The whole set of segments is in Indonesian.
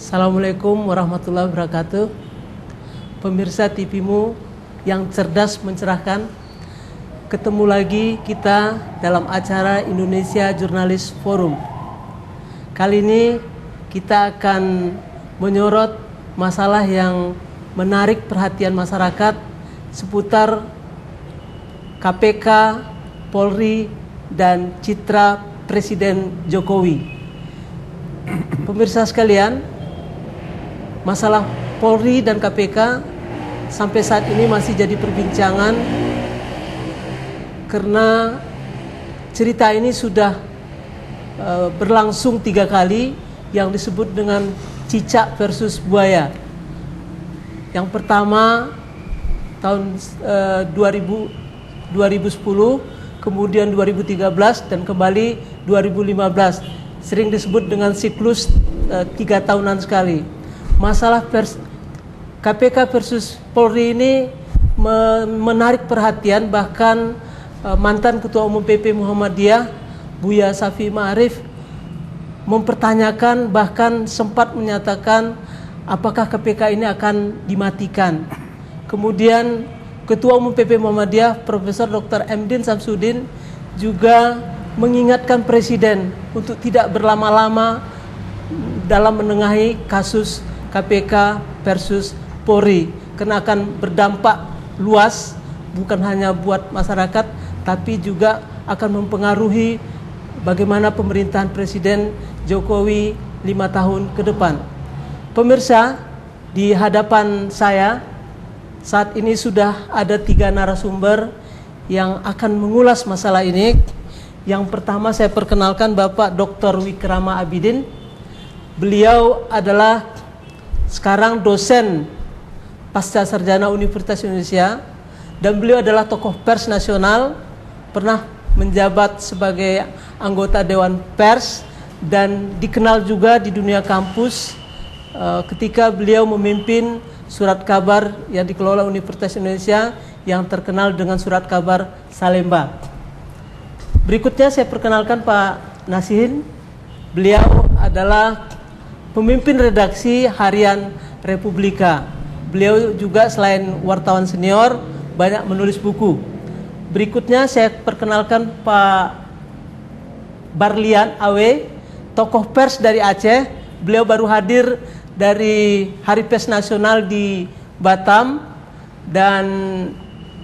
Assalamualaikum warahmatullahi wabarakatuh. Pemirsa TV-mu yang cerdas mencerahkan, ketemu lagi kita dalam acara Indonesia Jurnalis Forum. Kali ini kita akan menyorot masalah yang menarik perhatian masyarakat seputar KPK, Polri, dan citra Presiden Jokowi. Pemirsa sekalian, masalah Polri dan KPK sampai saat ini masih jadi perbincangan karena cerita ini sudah berlangsung 3 kali yang disebut dengan cicak versus buaya. Yang pertama tahun 2010, kemudian 2013 dan kembali 2015. Sering disebut dengan siklus 3 tahunan sekali. Masalah KPK versus Polri ini menarik perhatian, bahkan mantan Ketua Umum PP Muhammadiyah Buya Shafi'i Ma'arif mempertanyakan, bahkan sempat menyatakan apakah KPK ini akan dimatikan. Kemudian Ketua Umum PP Muhammadiyah Profesor Dr. M.Din Samsudin juga mengingatkan Presiden untuk tidak berlama-lama dalam menengahi kasus KPK versus Polri, karena akan berdampak luas bukan hanya buat masyarakat tapi juga akan mempengaruhi bagaimana pemerintahan Presiden Jokowi 5 tahun ke depan. Pemirsa, di hadapan saya saat ini sudah ada 3 narasumber yang akan mengulas masalah ini. Yang pertama saya perkenalkan Bapak Dr. Wikrama Abidin. Beliau adalah sekarang dosen pasca sarjana Universitas Indonesia dan beliau adalah tokoh pers nasional, pernah menjabat sebagai anggota Dewan Pers dan dikenal juga di dunia kampus ketika beliau memimpin surat kabar yang dikelola Universitas Indonesia yang terkenal dengan surat kabar Salemba. Berikutnya saya perkenalkan Pak Nasihin. Beliau adalah pemimpin redaksi harian Republika. Beliau juga selain wartawan senior banyak menulis buku. Berikutnya saya perkenalkan Pak Barlian Awe, tokoh pers dari Aceh. Beliau baru hadir dari Hari Pers Nasional di Batam dan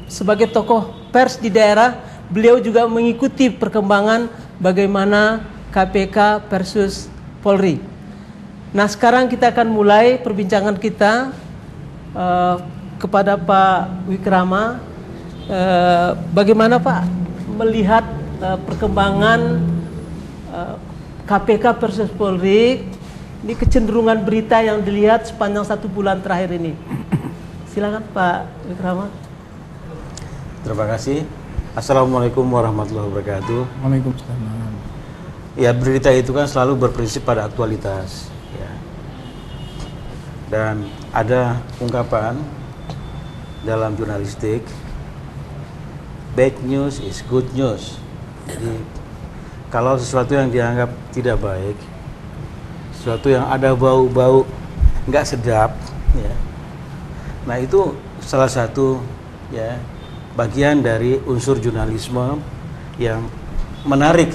sebagai tokoh pers di daerah, beliau juga mengikuti perkembangan bagaimana KPK versus Polri. Nah, sekarang kita akan mulai perbincangan kita kepada Pak Wikrama. Bagaimana Pak melihat perkembangan KPK versus Polri? Ini kecenderungan berita yang dilihat sepanjang 1 bulan terakhir ini. Silakan Pak Wikrama. Terima kasih. Assalamualaikum warahmatullahi wabarakatuh. Waalaikumsalam. Ya, berita itu kan selalu berprinsip pada aktualitas. Ya. Dan ada ungkapan dalam jurnalistik, bad news is good news. Jadi kalau sesuatu yang dianggap tidak baik, sesuatu yang ada bau-bau nggak sedap, ya, nah itu salah satu ya bagian dari unsur jurnalisme yang menarik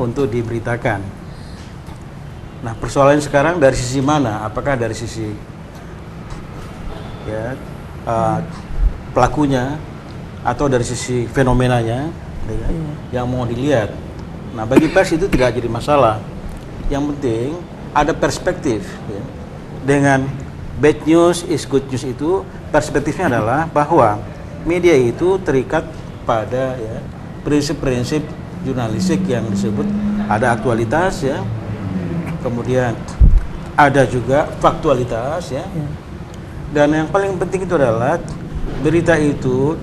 untuk diberitakan. Nah, persoalan sekarang dari sisi mana? Apakah dari sisi ya pelakunya atau dari sisi fenomenanya ya, yang mau dilihat? Nah, bagi pers itu tidak jadi masalah. Yang penting ada perspektif. Ya. Dengan bad news is good news itu perspektifnya adalah bahwa media itu terikat pada ya prinsip-prinsip jurnalistik yang disebut ada aktualitas ya, kemudian ada juga faktualitas ya, dan yang paling penting itu adalah berita itu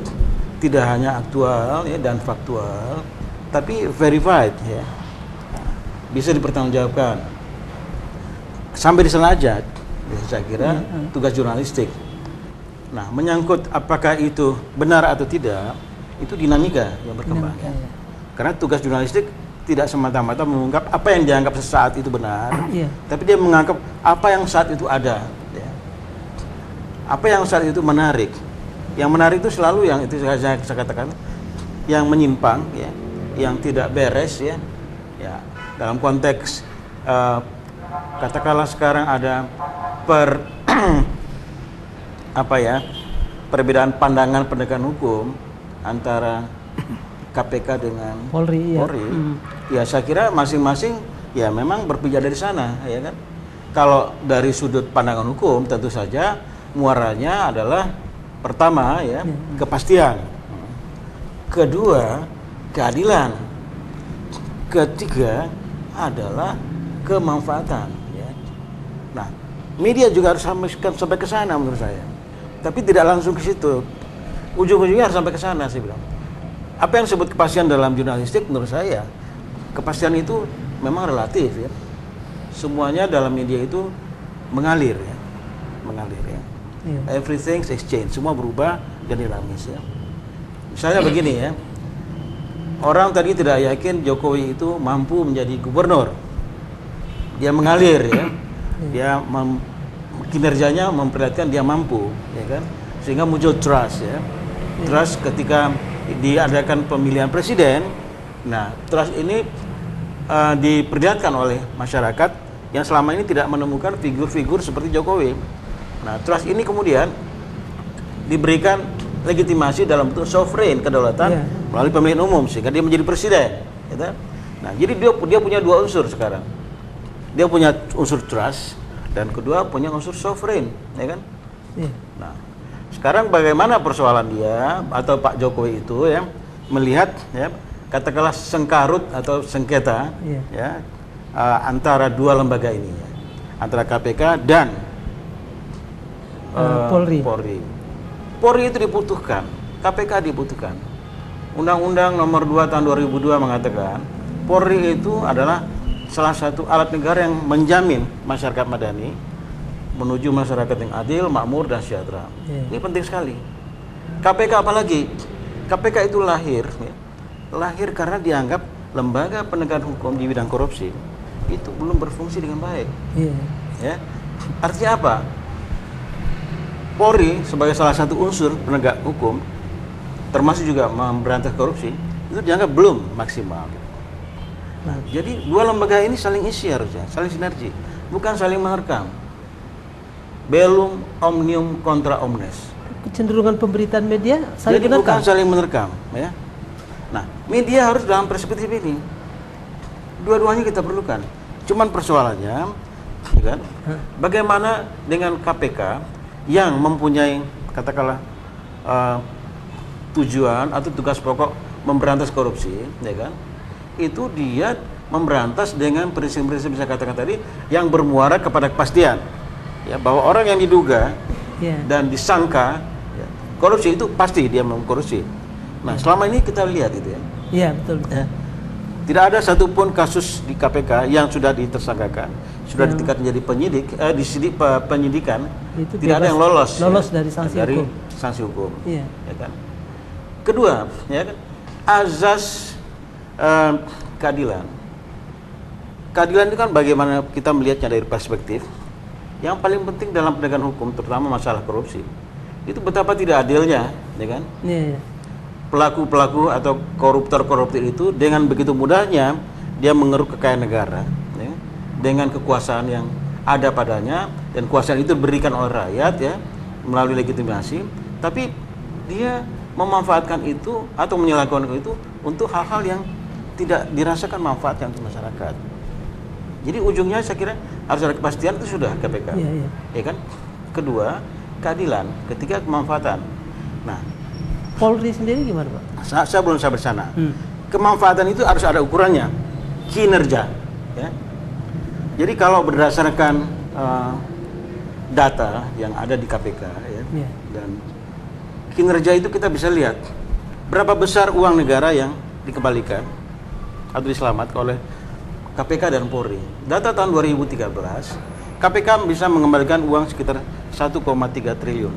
tidak hanya aktual ya dan faktual, tapi verified ya, bisa dipertanggungjawabkan. Sampai di sana aja ya, saya kira tugas jurnalistik. Nah, menyangkut apakah itu benar atau tidak, itu dinamika yang berkembang. Karena tugas jurnalistik tidak semata-mata mengungkap apa yang dianggap sesaat itu benar, Iya. tapi dia menganggap apa yang saat itu ada, ya. Apa yang saat itu menarik. Yang menarik itu selalu yang itu saya katakan yang menyimpang, ya, yang tidak beres, ya. Ya, dalam konteks katakanlah sekarang ada perbedaan pandangan penegakan hukum antara KPK dengan Polri, ya. Ya saya kira masing-masing ya memang berpijak dari sana, ya kan. Kalau dari sudut pandangan hukum tentu saja muaranya adalah pertama ya kepastian, kedua keadilan, ketiga adalah kemanfaatan, ya. Nah, media juga harus sampai ke sana menurut saya. Tapi tidak langsung ke situ. Ujung-ujungnya harus sampai ke sana, saya bilang. Apa yang disebut kepastian dalam jurnalistik menurut saya, kepastian itu memang relatif, ya. Semuanya dalam media itu mengalir, ya. Mengalir, ya. Iya. Everything exchange, semua berubah dan dinamis, ya. Misalnya begini, ya. Orang tadi tidak yakin Jokowi itu mampu menjadi gubernur. Dia mengalir, ya. Dia kinerjanya memperlihatkan dia mampu, ya kan? Sehingga muncul trust, ya. Trust ketika diadakan pemilihan presiden. Nah, trust ini diperlihatkan oleh masyarakat yang selama ini tidak menemukan figur-figur seperti Jokowi. Nah, trust ini kemudian diberikan legitimasi dalam bentuk sovereign, kedaulatan, melalui pemilihan umum sehingga dia menjadi presiden, gitu. Nah, jadi dia punya dua unsur sekarang. Dia punya unsur trust dan kedua punya unsur sovereign, ya kan? Nah, sekarang bagaimana persoalan dia atau Pak Jokowi itu ya melihat ya katakanlah sengkarut atau sengketa ya antara dua lembaga ini, ya, antara KPK dan Polri. Polri itu dibutuhkan, KPK dibutuhkan. Undang-Undang Nomor 2 Tahun 2002 mengatakan Polri itu adalah salah satu alat negara yang menjamin masyarakat madani menuju masyarakat yang adil, makmur, dan sejahtera. Ini penting sekali. KPK apalagi? KPK itu lahir karena dianggap lembaga penegakan hukum di bidang korupsi itu belum berfungsi dengan baik. Ya, artinya apa? Polri sebagai salah satu unsur penegak hukum, termasuk juga memberantas korupsi, itu dianggap belum maksimal. Nah, jadi dua lembaga ini saling isi harusnya, saling sinergi, bukan saling menerkam. Bellum omnium contra omnes. Kecenderungan pemberitaan media saling jadi menerkam. Bukan saling menerkam, ya. Nah, media harus dalam perspektif ini. Dua-duanya kita perlukan. Cuman persoalannya, ya kan? Bagaimana dengan KPK yang mempunyai katakanlah tujuan atau tugas pokok memberantas korupsi, ya kan? Itu dia memberantas dengan prinsip-prinsip saya katakan tadi yang bermuara kepada kepastian. Ya, bahwa orang yang diduga dan disangka korupsi itu pasti dia mengkorupsi. Nah, selama ini kita lihat itu ya. Iya, betul. Ya. Tidak ada satupun kasus di KPK yang sudah ditersangkakan, sudah ditingkat menjadi penyidik, penyidikan, itu tidak ada yang lolos dari sanksi hukum. Iya. Ya kan? Kedua, ya kan, azas keadilan. Keadilan itu kan bagaimana kita melihatnya dari perspektif. Yang paling penting dalam penegakan hukum, terutama masalah korupsi, itu betapa tidak adilnya, ya kan? Pelaku-pelaku atau koruptor-koruptor itu dengan begitu mudahnya dia mengeruk kekayaan negara, ya, dengan kekuasaan yang ada padanya dan kekuasaan itu diberikan oleh rakyat, ya, melalui legitimasi, tapi dia memanfaatkan itu atau menyalahgunakan itu untuk hal-hal yang tidak dirasakan manfaatnya untuk masyarakat. Jadi ujungnya saya kira harus ada kepastian, itu sudah KPK, ya kan? Kedua, keadilan. Ketiga, kemanfaatan. Nah, Polri sendiri gimana, Pak? Saya belum sampai sana. Kemanfaatan itu harus ada ukurannya, kinerja. Ya. Jadi kalau berdasarkan data yang ada di KPK, ya, dan kinerja itu kita bisa lihat berapa besar uang negara yang dikembalikan atau diselamatkan oleh KPK dan Polri. Data tahun 2013, KPK bisa mengembalikan uang sekitar 1,3 triliun.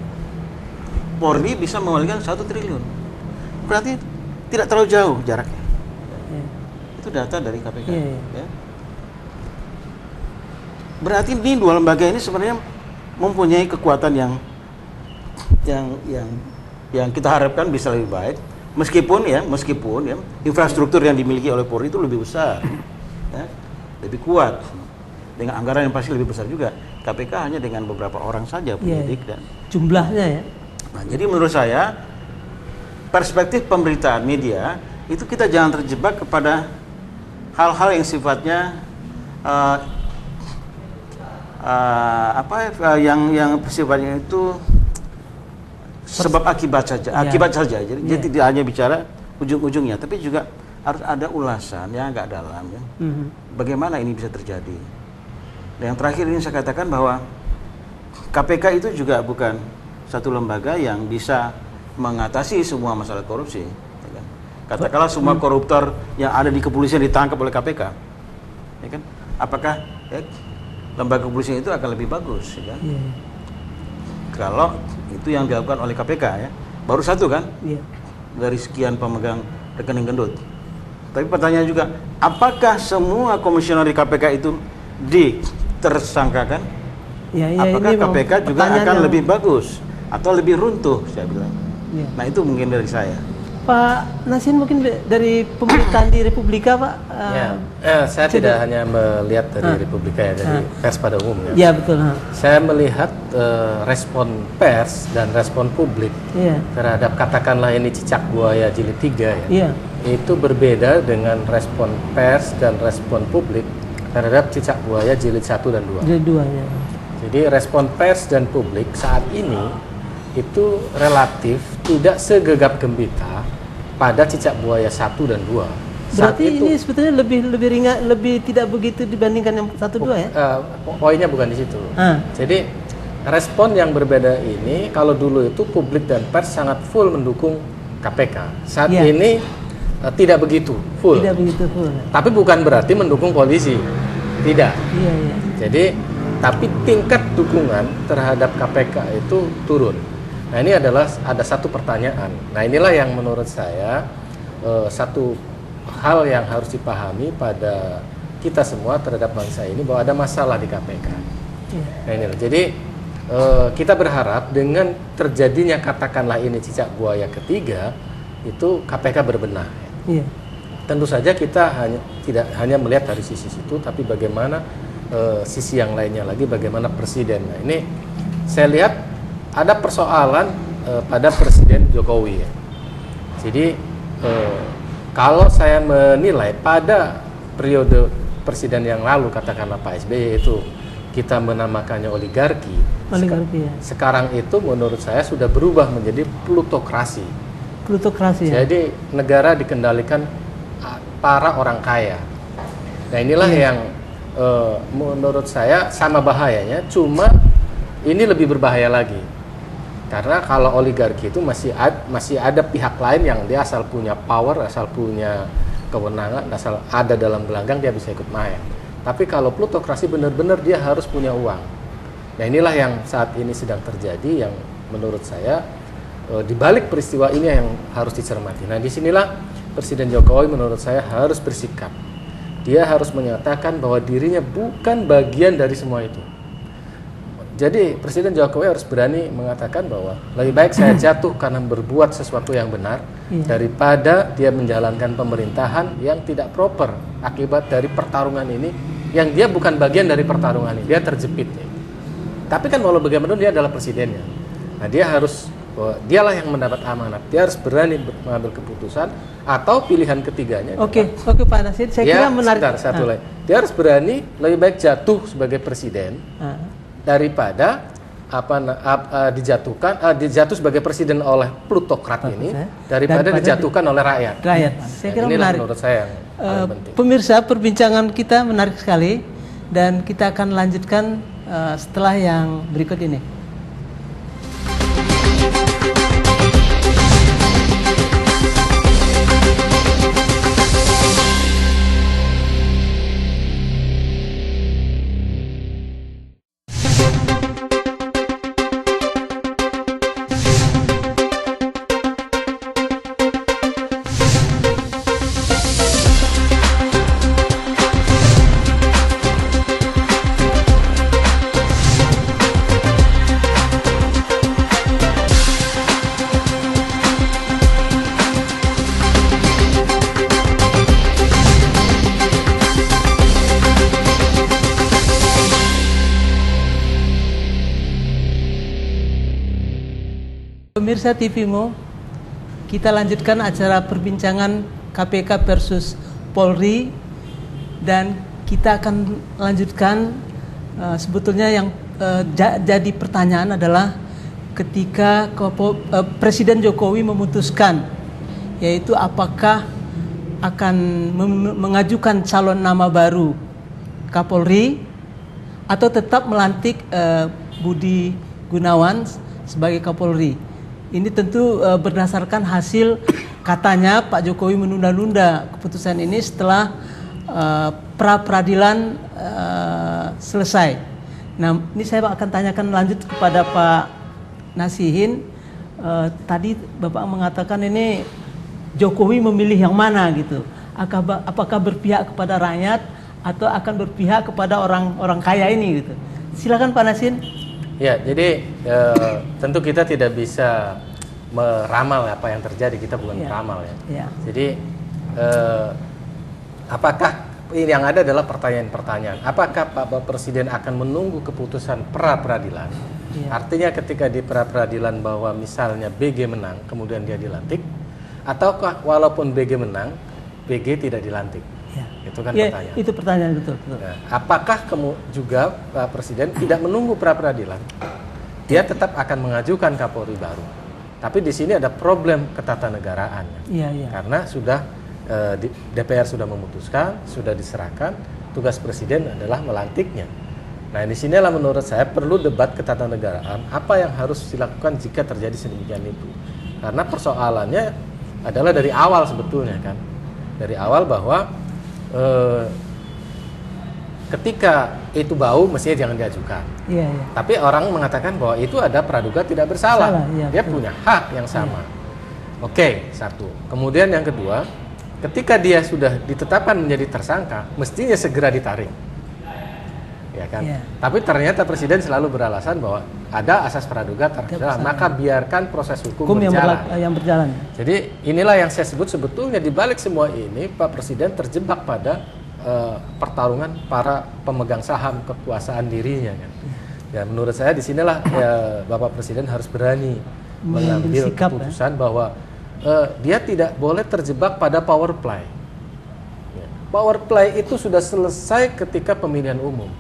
Polri bisa mengembalikan 1 triliun. Berarti tidak terlalu jauh jaraknya. Itu data dari KPK. Iya. Ya. Berarti ini dua lembaga ini sebenarnya mempunyai kekuatan yang kita harapkan bisa lebih baik, meskipun infrastruktur yang dimiliki oleh Polri itu lebih besar, ya, lebih kuat, dengan anggaran yang pasti lebih besar juga. KPK hanya dengan beberapa orang saja penyidik dan jumlahnya ya. Nah, jadi menurut saya perspektif pemberitaan media itu kita jangan terjebak kepada hal-hal yang sifatnya yang sifatnya itu sebab akibat saja. Jadi dia tidak hanya bicara ujung-ujungnya, tapi juga harus ada ulasan yang agak dalam ya. Bagaimana ini bisa terjadi? Dan yang terakhir ini saya katakan bahwa KPK itu juga bukan satu lembaga yang bisa mengatasi semua masalah korupsi. Ya kan? Katakanlah semua koruptor yang ada di kepolisian ditangkap oleh KPK, ya kan? Apakah lembaga kepolisian itu akan lebih bagus? Ya kan? Kalau itu yang dilakukan oleh KPK ya, baru satu kan? Dari sekian pemegang rekening gendut. Tapi pertanyaan juga, apakah semua komisioner di KPK itu ditersangkakan? Apakah KPK juga akan lebih bagus atau lebih runtuh? Saya bilang. Nah itu mungkin dari saya. Pak Nasin mungkin dari pemerintahan di Republika Pak? Saya tidak hanya melihat dari Republika ya, dari pers pada umumnya. Ya betul. Saya melihat respon pers dan respon publik terhadap katakanlah ini cicak buaya jilid 3 ya. Itu berbeda dengan respon pers dan respon publik terhadap cicak buaya jilid 1 dan 2. Jilid 2 ya. Jadi respon pers dan publik saat ini itu relatif tidak segegap gembita pada cicak buaya 1 dan 2. Berarti ini sebetulnya lebih ringan, lebih tidak begitu dibandingkan yang 1 2 ya? Poinnya bukan di situ. Jadi respon yang berbeda ini, kalau dulu itu publik dan pers sangat full mendukung KPK. Saat ini tidak begitu full. Tidak begitu full. Tapi bukan berarti mendukung polisi. Tidak. Jadi tapi tingkat dukungan terhadap KPK itu turun. Nah ini adalah ada satu pertanyaan. Nah inilah yang menurut saya satu hal yang harus dipahami pada kita semua terhadap bangsa ini, bahwa ada masalah di KPK. Nah inilah. Jadi kita berharap dengan terjadinya katakanlah ini cicak buaya ketiga itu KPK berbenah. Tentu saja kita tidak hanya melihat dari sisi situ, tapi bagaimana sisi yang lainnya lagi, bagaimana presiden. Nah ini saya lihat ada persoalan pada Presiden Jokowi ya. Jadi kalau saya menilai pada periode presiden yang lalu, katakanlah Pak SBY itu kita menamakannya oligarki. Sekarang itu menurut saya sudah berubah menjadi plutokrasi. Jadi negara dikendalikan para orang kaya. Nah inilah yang menurut saya sama bahayanya, cuma ini lebih berbahaya lagi. Karena kalau oligarki itu masih ada pihak lain yang dia asal punya power, asal punya kewenangan, asal ada dalam gelanggang dia bisa ikut main. Tapi kalau plutokrasi benar-benar dia harus punya uang. Nah inilah yang saat ini sedang terjadi, yang menurut saya di balik peristiwa ini yang harus dicermati. Nah disinilah Presiden Jokowi menurut saya harus bersikap. Dia harus menyatakan bahwa dirinya bukan bagian dari semua itu. Jadi Presiden Jokowi harus berani mengatakan bahwa lebih baik saya jatuh karena berbuat sesuatu yang benar daripada dia menjalankan pemerintahan yang tidak proper akibat dari pertarungan ini, yang dia bukan bagian dari pertarungan ini, dia terjepit. Tapi kan walau bagaimana dia adalah presidennya. Nah dia harus, dialah yang mendapat amanat, dia harus berani mengambil keputusan atau pilihan ketiganya. Oke Pak Nasid, saya kira menarik. Satu lagi, dia harus berani lebih baik jatuh sebagai presiden daripada dijatuh sebagai presiden oleh plutokrat ini daripada dijatuhkan oleh rakyat. Saya kira inilah menarik. Menurut saya yang paling penting. Pemirsa, perbincangan kita menarik sekali dan kita akan lanjutkan setelah yang berikut ini. Pemirsa TVMO, kita lanjutkan acara perbincangan KPK versus Polri, dan kita akan lanjutkan sebetulnya yang jadi pertanyaan adalah ketika Presiden Jokowi memutuskan, yaitu apakah akan mengajukan calon nama baru Kapolri atau tetap melantik Budi Gunawan sebagai Kapolri. Ini tentu berdasarkan hasil katanya Pak Jokowi menunda-nunda keputusan ini setelah pra-peradilan selesai. Nah, ini saya akan tanyakan lanjut kepada Pak Nasihin. Tadi Bapak mengatakan ini Jokowi memilih yang mana gitu. Apakah berpihak kepada rakyat atau akan berpihak kepada orang kaya ini gitu. Silakan Pak Nasihin. Ya, jadi tentu kita tidak bisa meramal apa yang terjadi, kita bukan peramal ya. Jadi apakah yang ada adalah pertanyaan-pertanyaan. Apakah Pak Presiden akan menunggu keputusan pra-peradilan? Artinya ketika di pra-peradilan bahwa misalnya BG menang, kemudian dia dilantik, ataukah walaupun BG menang, BG tidak dilantik? Itu kan pertanyaan. Itu pertanyaan betul. Nah, apakah juga Pak Presiden tidak menunggu pra-peradilan? Dia tetap akan mengajukan Kapolri baru. Tapi di sini ada problem ketatanegaraan. Karena sudah DPR sudah memutuskan, sudah diserahkan, tugas Presiden adalah melantiknya. Nah, di sinilah menurut saya perlu debat ketatanegaraan. Apa yang harus dilakukan jika terjadi sedemikian itu? Karena persoalannya adalah dari awal sebetulnya kan. Dari awal bahwa ketika itu bau mestinya jangan diajukan. Tapi orang mengatakan bahwa itu ada praduga tidak bersalah. Dia punya hak yang sama. Oke, satu. Kemudian yang kedua, ketika dia sudah ditetapkan menjadi tersangka, mestinya segera ditarik. Ya kan? Tapi ternyata Presiden selalu beralasan bahwa ada asas praduga tak bersalah, maka biarkan proses hukum yang berjalan. Jadi inilah yang saya sebut sebetulnya di balik semua ini Pak Presiden terjebak pada pertarungan para pemegang saham kekuasaan dirinya kan. Ya menurut saya di sinilah Bapak Presiden harus berani mengambil keputusan bahwa dia tidak boleh terjebak pada power play. Power play itu sudah selesai ketika pemilihan umum.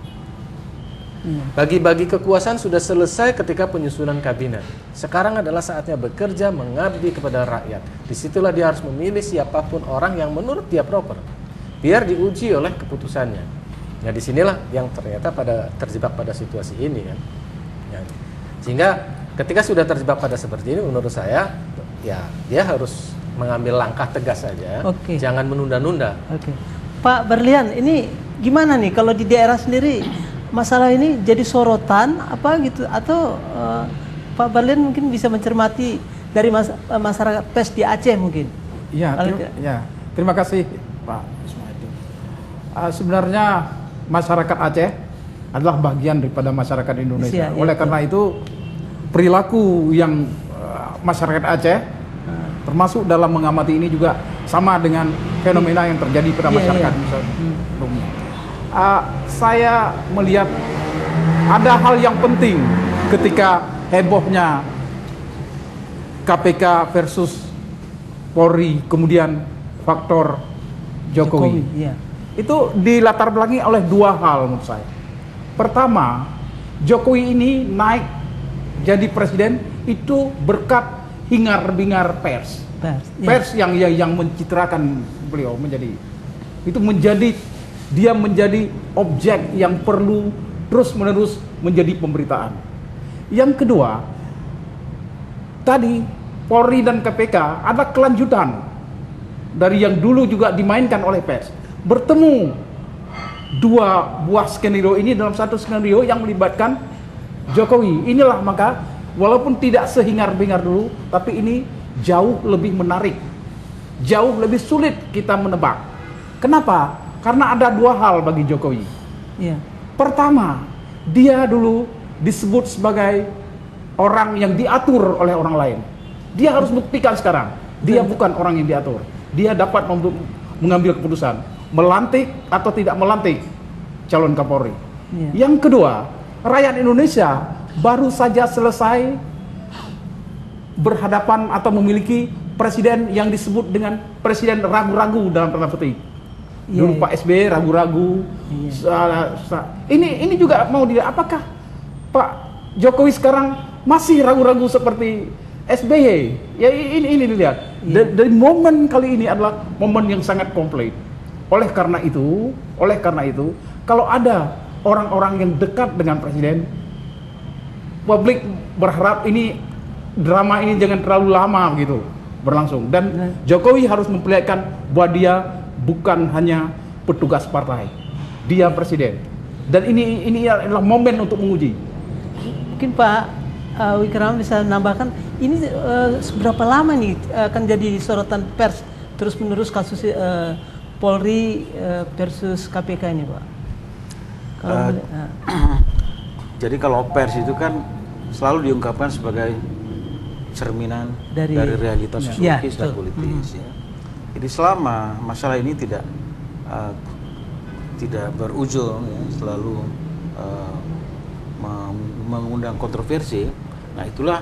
Bagi-bagi kekuasaan sudah selesai ketika penyusunan kabinet. Sekarang adalah saatnya bekerja mengabdi kepada rakyat. Disitulah dia harus memilih siapapun orang yang menurut dia proper, biar diuji oleh keputusannya. Nah disinilah yang ternyata terjebak pada situasi ini kan. Sehingga ketika sudah terjebak pada seperti ini, menurut saya ya dia harus mengambil langkah tegas saja, jangan menunda-nunda. Pak Berlian, ini gimana nih kalau di daerah sendiri? Masalah ini jadi sorotan apa gitu, atau Pak Berlian mungkin bisa mencermati dari masyarakat pers di Aceh mungkin? Terima kasih Pak Ismail. Sebenarnya masyarakat Aceh adalah bagian daripada masyarakat Indonesia. Oleh karena itu perilaku yang masyarakat Aceh termasuk dalam mengamati ini juga sama dengan fenomena yang terjadi pada masyarakat umumnya. Saya melihat ada hal yang penting ketika hebohnya KPK versus Polri, kemudian faktor Jokowi. Itu dilatar belakangi oleh dua hal menurut saya. Pertama, Jokowi ini naik jadi presiden itu berkat hingar-bingar pers. Pers yang mencitrakan beliau dia menjadi objek yang perlu terus-menerus menjadi pemberitaan. Yang kedua, tadi Polri dan KPK ada kelanjutan dari yang dulu juga dimainkan oleh pers. Bertemu dua buah skenario ini dalam satu skenario yang melibatkan Jokowi. Inilah maka walaupun tidak sehingar-bingar dulu, tapi ini jauh lebih menarik, jauh lebih sulit kita menebak. Kenapa? Karena ada dua hal bagi Jokowi. Pertama, dia dulu disebut sebagai orang yang diatur oleh orang lain. Dia harus buktikan sekarang, dia bukan orang yang diatur. Dia dapat mengambil keputusan, melantik atau tidak melantik calon Kapolri. Yang kedua, rakyat Indonesia baru saja selesai berhadapan atau memiliki presiden yang disebut dengan presiden ragu-ragu dalam tanda petik. Dulu Pak SBY ragu-ragu. Ini juga mau dilihat apakah Pak Jokowi sekarang masih ragu-ragu seperti SBY? Ya ini dilihat. Dari momen kali ini adalah momen yang sangat komplit. Oleh karena itu, kalau ada orang-orang yang dekat dengan presiden, publik berharap ini drama ini jangan terlalu lama gitu berlangsung, dan Jokowi harus memperlihatkan bahwa dia bukan hanya petugas partai, dia presiden, dan ini adalah momen untuk menguji. Mungkin Pak Wickrama bisa nambahkan ini seberapa lama nih akan jadi sorotan pers terus menerus kasus Polri versus KPK ini, Pak? Jadi kalau pers itu kan selalu diungkapkan sebagai cerminan dari realitas sosiologis dan politis. Ya. Jadi selama masalah ini tidak berujung, ya, selalu mengundang kontroversi, nah itulah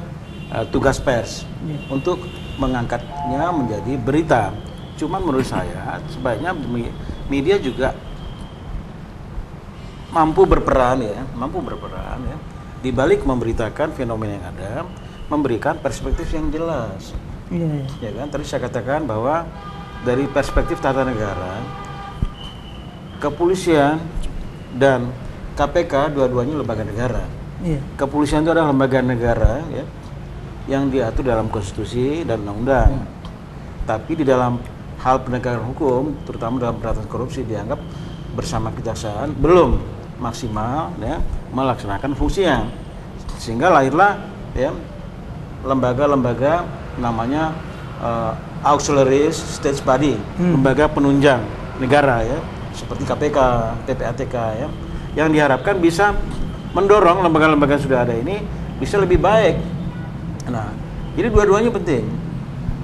tugas pers untuk mengangkatnya menjadi berita. Cuman menurut saya sebaiknya media juga mampu berperan ya, di balik memberitakan fenomena yang ada, memberikan perspektif yang jelas. Ya kan, tadi saya katakan bahwa dari perspektif tata negara, kepolisian dan KPK dua-duanya lembaga negara. Kepolisian itu adalah lembaga negara ya, yang diatur dalam konstitusi dan undang-undang. Tapi di dalam hal penegakan hukum, terutama dalam pemberantasan korupsi, dianggap bersama kejaksaan belum maksimal ya, melaksanakan fungsinya, sehingga lahirlah ya lembaga-lembaga namanya auxiliary state body, lembaga penunjang negara ya, seperti KPK, PPATK ya, yang diharapkan bisa mendorong lembaga-lembaga yang sudah ada ini bisa lebih baik. Nah, jadi dua-duanya penting.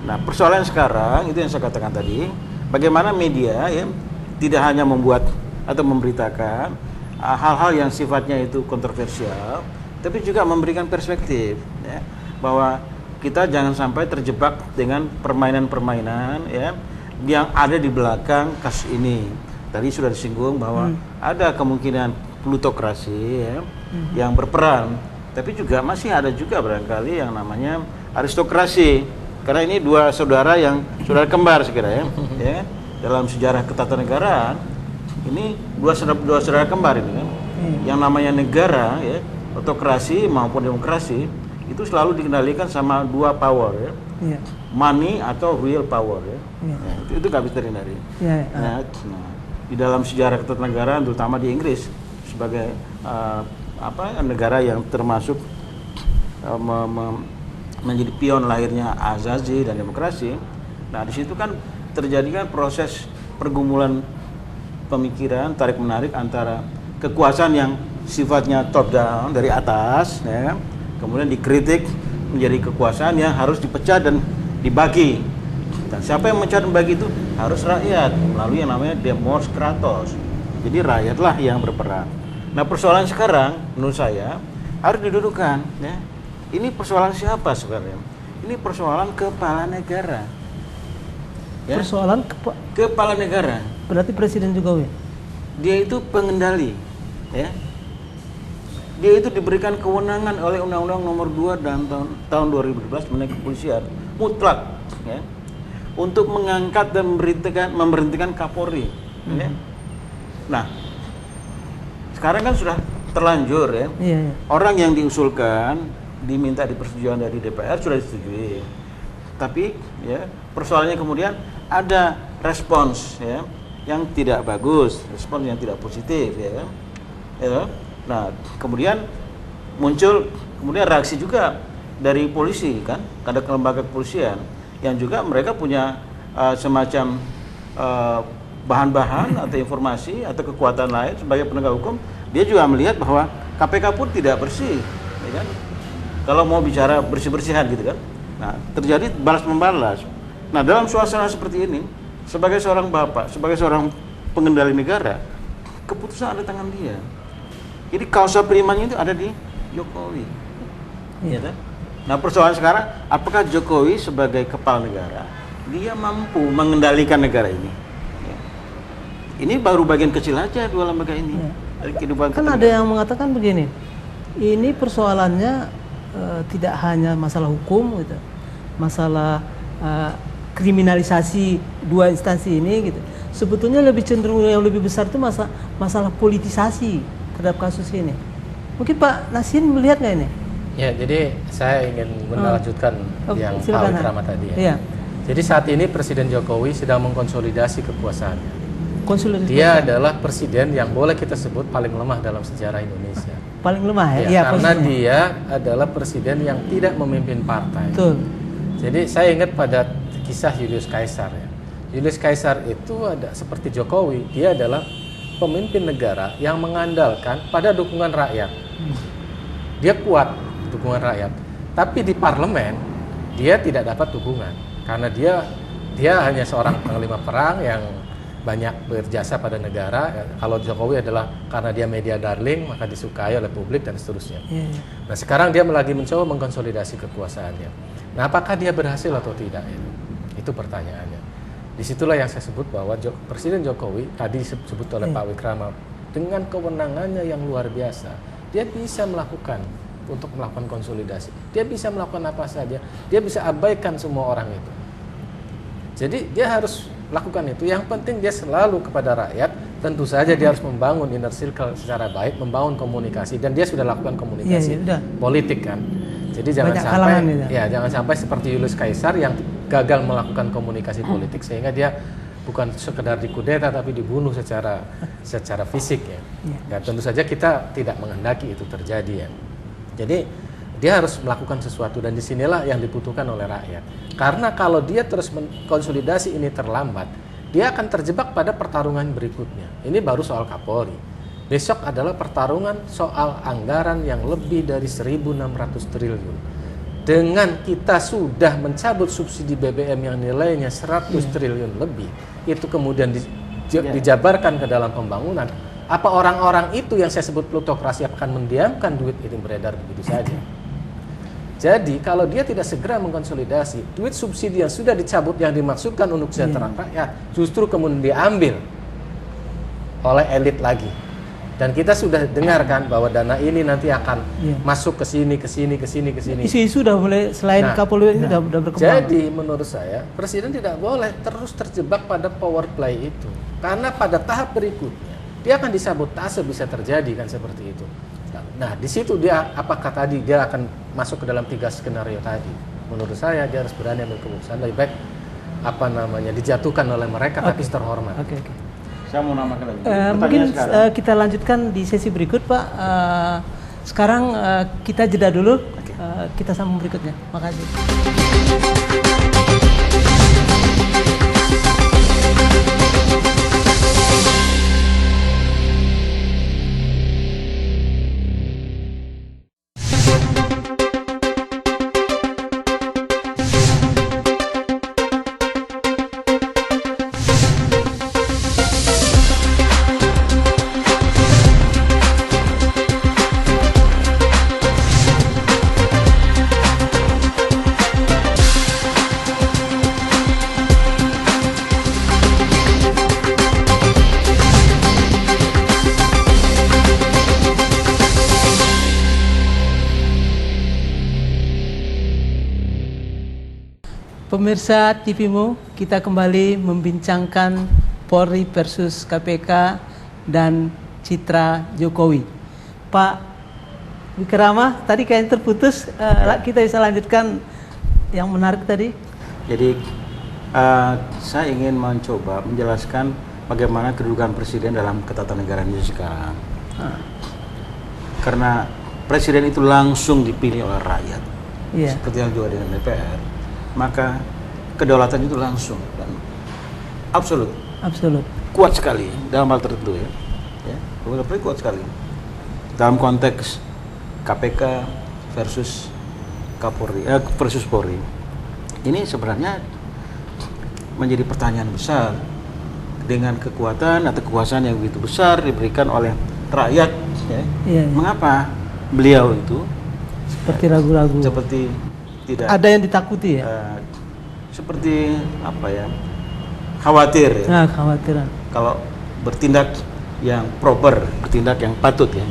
Nah, persoalan sekarang itu yang saya katakan tadi, bagaimana media ya tidak hanya membuat atau memberitakan hal-hal yang sifatnya itu kontroversial, tapi juga memberikan perspektif ya, bahwa kita jangan sampai terjebak dengan permainan-permainan ya yang ada di belakang kasus ini. Tadi sudah disinggung bahwa ada kemungkinan plutokrasi ya, yang berperan, tapi juga masih ada juga barangkali yang namanya aristokrasi. Karena ini dua saudara yang saudara kembar sekira ya, dalam sejarah ketatanegaraan ini dua saudara kembar ini kan, yang namanya negara ya, autokrasi maupun demokrasi itu selalu dikendalikan sama dua power ya, money atau real power ya, itu nggak bisa dihindari. Nah, di dalam sejarah ketatanegaraan terutama di Inggris sebagai negara yang termasuk menjadi pion lahirnya azazi dan demokrasi. Nah, di situ kan terjadi kan proses pergumulan pemikiran tarik menarik antara kekuasaan yang sifatnya top down dari atas ya, kemudian dikritik menjadi kekuasaan yang harus dipecah dan dibagi. Dan siapa yang memecah dan bagi itu harus rakyat melalui yang namanya demos kratos. Jadi rakyatlah yang berperan. Nah, persoalan sekarang menurut saya harus didudukkan ya. Ini persoalan siapa sebenarnya? Ini persoalan kepala negara. Ya? Persoalan kepala negara. Berarti Presiden Jokowi. Dia itu pengendali, ya. Dia itu diberikan kewenangan oleh Undang-Undang Nomor 2 dan tahun 2012 mengenai kepolisian mutlak, ya, untuk mengangkat dan memberhentikan Kapolri. Ya. Nah, sekarang kan sudah terlanjur ya. Orang yang diusulkan diminta dipersetujuan dari DPR sudah disetujui, tapi ya persoalannya kemudian ada respons ya yang tidak bagus, respons yang tidak positif ya, ya. Nah, kemudian muncul reaksi juga dari polisi kan, ada lembaga kepolisian yang juga mereka punya semacam bahan-bahan atau informasi atau kekuatan lain sebagai penegak hukum. Dia juga melihat bahwa KPK pun tidak bersih, ya kan? Kalau mau bicara bersih-bersihan gitu kan. Nah, terjadi balas-membalas. Nah, dalam suasana seperti ini, sebagai seorang bapak, sebagai seorang pengendali negara, keputusan ada tangan dia. Jadi kausa primanya itu ada di Jokowi. Ya kan? Nah persoalan sekarang, apakah Jokowi sebagai kepala negara dia mampu mengendalikan negara ini? Ya. Ini baru bagian kecil aja dua lembaga ini. Kehidupan Kan ada yang mengatakan begini, ini persoalannya tidak hanya masalah hukum, gitu, masalah kriminalisasi dua instansi ini, gitu. Sebetulnya lebih cenderung yang lebih besar itu masalah politisasi terhadap kasus ini. Mungkin Pak Nasin melihat nggak ini? Ya, jadi saya ingin melanjutkan yang Pak Wikrama tadi ya. Iya. Jadi saat ini Presiden Jokowi sedang mengkonsolidasi kekuasaannya. Konsolidasi Dia adalah presiden yang boleh kita sebut paling lemah dalam sejarah Indonesia. paling lemah ya? Ya, Iya, karena posisinya. dia adalah presiden yang tidak memimpin partai. Betul. Jadi saya ingat pada kisah Julius Caesar ya. Julius Caesar itu ada seperti Jokowi, dia adalah pemimpin negara yang mengandalkan pada dukungan rakyat. Dia kuat dukungan rakyat, tapi di parlemen dia tidak dapat dukungan karena dia hanya seorang panglima perang yang banyak berjasa pada negara. Kalau Jokowi adalah karena dia media darling maka disukai oleh publik dan seterusnya. Iya. Nah sekarang dia lagi mencoba mengkonsolidasi kekuasaannya. Nah apakah dia berhasil atau tidak? Itu pertanyaannya. Disitulah yang saya sebut bahwa Presiden Jokowi tadi disebut oleh Pak Wikrama dengan kewenangannya yang luar biasa, dia bisa melakukan untuk melakukan konsolidasi. Dia bisa melakukan apa saja. Dia bisa abaikan semua orang itu. Jadi dia harus lakukan itu. Yang penting dia selalu kepada rakyat. Tentu saja dia harus membangun inner circle secara baik, membangun komunikasi, dan dia sudah lakukan komunikasi politik kan. Jadi jangan sampai seperti Julius Caesar yang gagal melakukan komunikasi politik sehingga dia bukan sekedar dikudeta tapi dibunuh secara fisik ya. Dan tentu saja kita tidak menghendaki itu terjadi ya. Jadi dia harus melakukan sesuatu dan disinilah yang dibutuhkan oleh rakyat. Karena kalau dia terus konsolidasi ini terlambat, dia akan terjebak pada pertarungan berikutnya. Ini baru soal Kapolri. Besok adalah pertarungan soal anggaran yang lebih dari 1.600 triliun. Dengan kita sudah mencabut subsidi BBM yang nilainya 100 triliun lebih, itu kemudian dijabarkan ke dalam pembangunan. Apa orang-orang itu yang saya sebut plutokrasi akan mendiamkan duit ini beredar begitu saja? Jadi kalau dia tidak segera mengkonsolidasi, duit subsidi yang sudah dicabut yang dimaksudkan untuk kesejahteraan rakyat justru kemudian diambil oleh elit lagi. Dan kita sudah dengarkan bahwa dana ini nanti akan masuk ke sini. Isu-isu sudah mulai selain Kapolri ini sudah berkembang. Jadi menurut saya Presiden tidak boleh terus terjebak pada power play itu. Karena pada tahap berikutnya dia akan disabotase, bisa terjadi kan seperti itu. Nah di situ dia apakah tadi dia akan masuk ke dalam 3 skenario tadi. Menurut saya dia harus berani ambil keputusan, lebih baik dijatuhkan oleh mereka tapi terhormat. Oke. Saya mau namakan lagi. Mungkin kita lanjutkan di sesi berikut, Pak. Sekarang kita jeda dulu. Kita sambung berikutnya. Makasih. Pemirsa TVMO, kita kembali membincangkan Polri versus KPK dan citra Jokowi. Pak Wikrama, tadi kayaknya terputus, kita bisa lanjutkan yang menarik tadi. Jadi saya ingin mencoba menjelaskan bagaimana kedudukan Presiden dalam ketatanegaraan Indonesia sekarang. Karena Presiden itu langsung dipilih oleh rakyat, seperti yang juga dengan DPR. Maka kedaulatan itu langsung dan absolut kuat sekali dalam hal tertentu ya. Kuat sekali dalam konteks KPK versus Kapolri versus Polri. Ini sebenarnya menjadi pertanyaan besar dengan kekuatan atau kekuasaan yang begitu besar diberikan oleh rakyat ya. Mengapa beliau itu seperti ragu-ragu, seperti tidak Ada yang ditakuti ya? seperti apa ya, khawatir ya. Nah, khawatiran. Kalau bertindak yang proper, bertindak yang patut ya.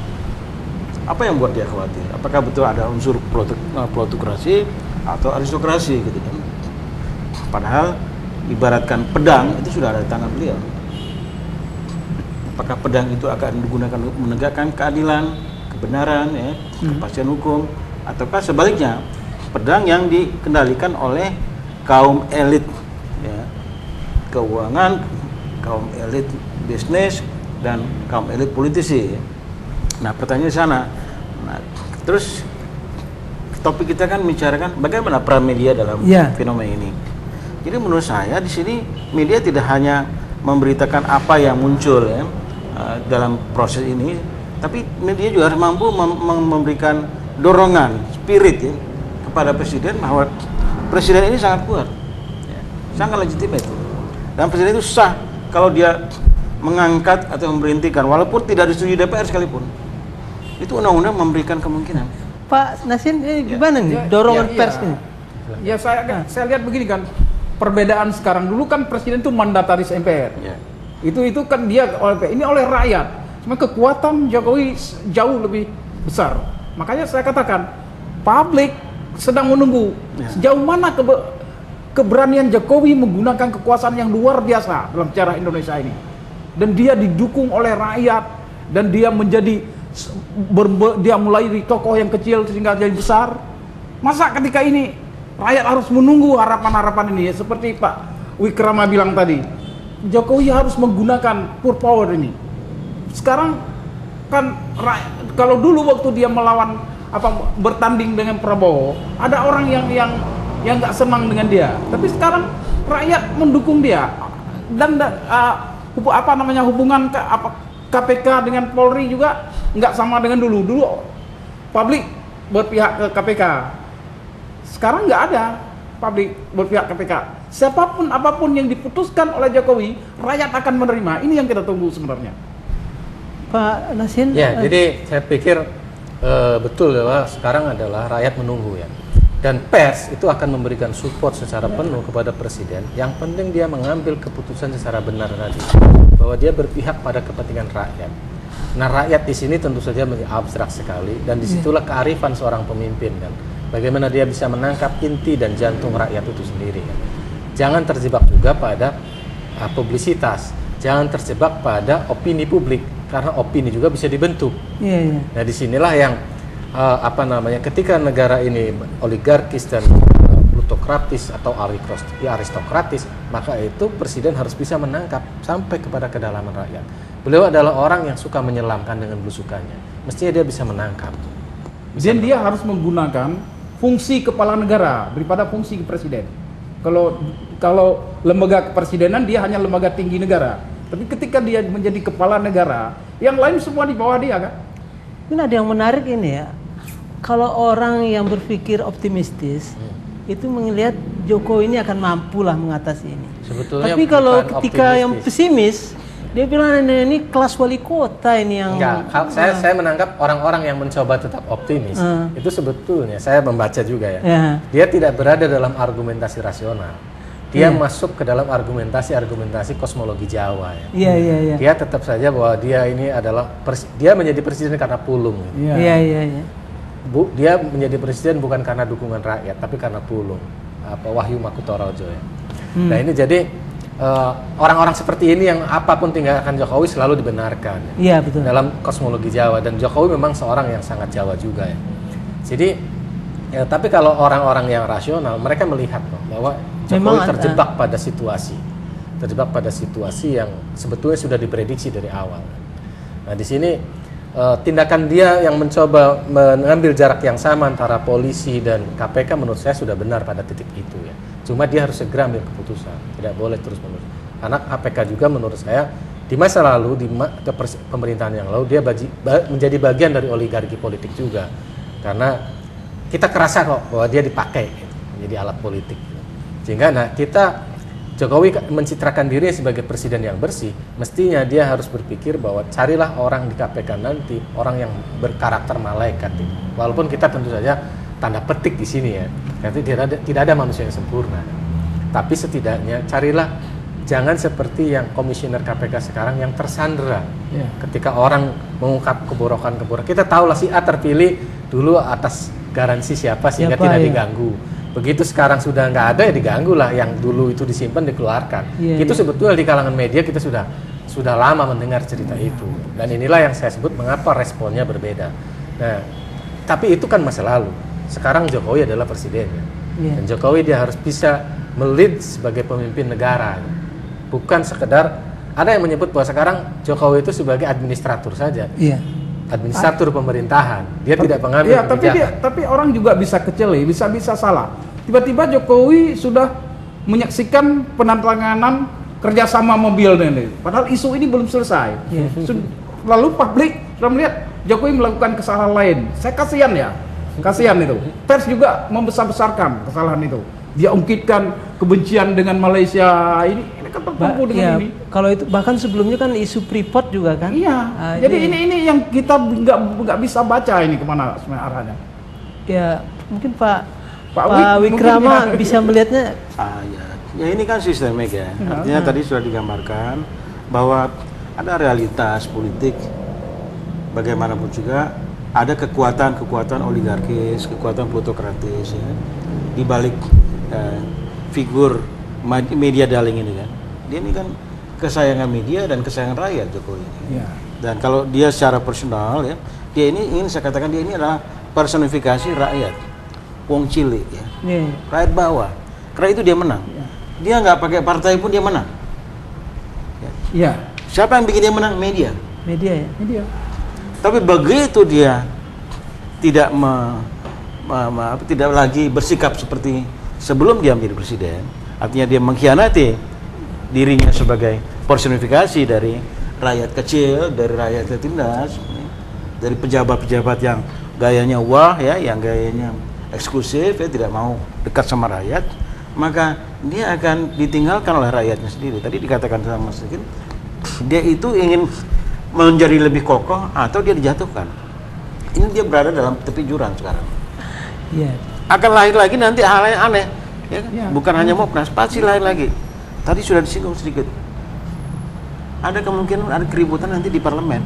Apa yang buat dia khawatir? Apakah betul ada unsur plutokrasi atau aristokrasi gitu kan? Padahal ibaratkan pedang itu sudah ada di tangan beliau. Apakah pedang itu akan digunakan untuk menegakkan keadilan, kebenaran, ya, kepastian hukum, ataukah sebaliknya pedang yang dikendalikan oleh kaum elit, ya, keuangan, kaum elit bisnis, dan kaum elit politisi. Nah, pertanyaan di sana. Nah, terus topik kita kan membicarakan bagaimana peran media dalam fenomena ini. Jadi menurut saya di sini media tidak hanya memberitakan apa yang muncul ya dalam proses ini, tapi media juga harus mampu memberikan dorongan, spirit ya, kepada presiden bahwa presiden ini sangat kuat, ya, sangat legitimate. Dan presiden itu sah kalau dia mengangkat atau memberhentikan, walaupun tidak disetujui DPR sekalipun. Itu undang-undang memberikan kemungkinan. Pak Nasin, gimana nih dorongan pers ini? Ya saya lihat begini kan, perbedaan sekarang, dulu kan presiden itu mandataris MPR. Ya. Itu kan dia ini oleh rakyat. Cuma kekuatan Jokowi jauh lebih besar. Makanya saya katakan publik sedang menunggu sejauh mana keberanian Jokowi menggunakan kekuasaan yang luar biasa dalam sejarah Indonesia ini. Dan dia didukung oleh rakyat, dan dia menjadi dia mulai dari tokoh yang kecil sehingga jadi besar. Masa ketika ini rakyat harus menunggu harapan-harapan ini ya, seperti Pak Wikrama bilang tadi, Jokowi harus menggunakan pure power ini. Sekarang kan kalau dulu waktu dia melawan bertanding dengan Prabowo, ada orang yang nggak senang dengan dia, tapi sekarang rakyat mendukung dia. Dan hubungan KPK dengan Polri juga nggak sama dengan dulu. Dulu publik berpihak ke KPK, sekarang nggak ada publik berpihak KPK. Siapapun apapun yang diputuskan oleh Jokowi, rakyat akan menerima. Ini yang kita tunggu sebenarnya. Pak Nasin? Ya, jadi saya pikir betul bahwa sekarang adalah rakyat menunggu ya. Dan pers itu akan memberikan support secara penuh kepada presiden. Yang penting dia mengambil keputusan secara benar tadi, bahwa dia berpihak pada kepentingan rakyat. Nah, rakyat di sini tentu saja abstrak sekali, dan disitulah kearifan seorang pemimpin kan. Bagaimana dia bisa menangkap inti dan jantung rakyat itu sendiri kan. Jangan terjebak juga pada publisitas, jangan terjebak pada opini publik, karena opini juga bisa dibentuk. Nah, disinilah yang ketika negara ini oligarkis dan plutokratis atau aristokratis, maka itu presiden harus bisa menangkap sampai kepada kedalaman rakyat. Beliau adalah orang yang suka menyelamkan dengan belusukannya, mestinya dia bisa menangkap. Dan dia harus menggunakan fungsi kepala negara daripada fungsi presiden. Kalau lembaga kepresidenan dia hanya lembaga tinggi negara, tapi ketika dia menjadi kepala negara, yang lain semua di bawah dia kan. Ini ada yang menarik ini ya. Kalau orang yang berpikir optimistis itu melihat Jokowi ini akan mampu lah mengatasi ini. Sebetulnya tapi kalau ketika optimistis. yang pesimis, dia bilang ini kelas wali kota ini yang. Enggak, saya menangkap orang-orang yang mencoba tetap optimis itu sebetulnya saya membaca juga ya. Dia tidak berada dalam argumentasi rasional. Dia masuk ke dalam argumentasi kosmologi Jawa ya. Iya. Dia tetap saja bahwa dia ini adalah dia menjadi presiden karena pulung. Iya. Dia menjadi presiden bukan karena dukungan rakyat, tapi karena pulung. Wahyu Makutorojo ya. Nah, ini jadi orang-orang seperti ini yang apapun tindakan Jokowi selalu dibenarkan. Iya, betul. Dalam kosmologi Jawa, dan Jokowi memang seorang yang sangat Jawa juga ya. Jadi tapi kalau orang-orang yang rasional, mereka melihat bahwa Jokowi terjebak pada situasi yang sebetulnya sudah diprediksi dari awal. Nah, di sini tindakan dia yang mencoba mengambil jarak yang sama antara polisi dan KPK menurut saya sudah benar pada titik itu ya. Cuma dia harus segera ambil keputusan, tidak boleh terus-menerus. Karena KPK juga menurut saya di masa lalu, di pemerintahan yang lalu, dia menjadi bagian dari oligarki politik juga. Karena kita kerasa kok bahwa dia dipakai menjadi alat politik. Sehingga Jokowi mencitrakan dirinya sebagai presiden yang bersih, mestinya dia harus berpikir bahwa carilah orang di KPK nanti, orang yang berkarakter malaikat. Walaupun kita tentu saja tanda petik di sini ya. Karena tidak ada manusia yang sempurna. Tapi setidaknya carilah jangan seperti yang komisioner KPK sekarang yang tersandera. Ketika orang mengungkap keborokan-keborokan, kita tahu lah si A terpilih dulu atas garansi siapa sehingga tidak diganggu. Begitu sekarang sudah nggak ada ya diganggu lah, yang dulu itu disimpan dikeluarkan. Itu sebetulnya di kalangan media kita sudah lama mendengar cerita itu. Dan inilah yang saya sebut mengapa responnya berbeda. Nah, tapi itu kan masa lalu. Sekarang Jokowi adalah presidennya. Dan Jokowi dia harus bisa melid sebagai pemimpin negara. Bukan sekedar, ada yang menyebut bahwa sekarang Jokowi itu sebagai administrator saja. Administrator pemerintahan. Dia tidak mengambil kebijakan. Tapi orang juga bisa kecele, bisa salah. Tiba-tiba Jokowi sudah menyaksikan penandatanganan kerjasama mobil ini. Padahal isu ini belum selesai. Lalu publik sudah melihat Jokowi melakukan kesalahan lain. Saya kasihan itu. Pers juga membesar-besarkan kesalahan itu. Dia ungkitkan kebencian dengan Malaysia ini kan tertumpu dengan ini. Kalau itu bahkan sebelumnya kan isu Freeport juga kan. Jadi ini yang kita nggak bisa baca ini kemana sebenarnya arahnya. Ya mungkin Pak Wikrama bisa melihatnya. Ya ini kan sistemik ya. Artinya tadi sudah digambarkan bahwa ada realitas politik. Bagaimanapun juga ada kekuatan oligarkis, kekuatan plutokratis ya, di balik figur media darling ini kan. Dia ini kan kesayangan media dan kesayangan rakyat Jokowi ini. Dan kalau dia secara personal ya, dia ini ingin saya katakan dia ini adalah personifikasi rakyat. Wong cilik ya. Rakyat bawah. Karena itu dia menang. Dia nggak pakai partai pun dia menang. Siapa yang bikin dia menang? Media. Media. Tapi begitu dia tidak tidak lagi bersikap seperti sebelum dia menjadi presiden, artinya dia mengkhianati dirinya sebagai personifikasi dari rakyat kecil, dari rakyat tertindas, dari pejabat-pejabat yang gayanya wah ya, yang gayanya eksklusif ya, tidak mau dekat sama rakyat, maka dia akan ditinggalkan oleh rakyatnya sendiri. Tadi dikatakan sama Mas Rikin, dia itu ingin menjadi lebih kokoh atau dia dijatuhkan. Ini dia berada dalam tepi jurang sekarang. Akan lahir lagi nanti hal yang aneh, ya kan? Bukan hanya Mopnas, pasti lahir lagi. Tadi sudah disinggung sedikit. Ada kemungkinan ada keributan nanti di parlemen,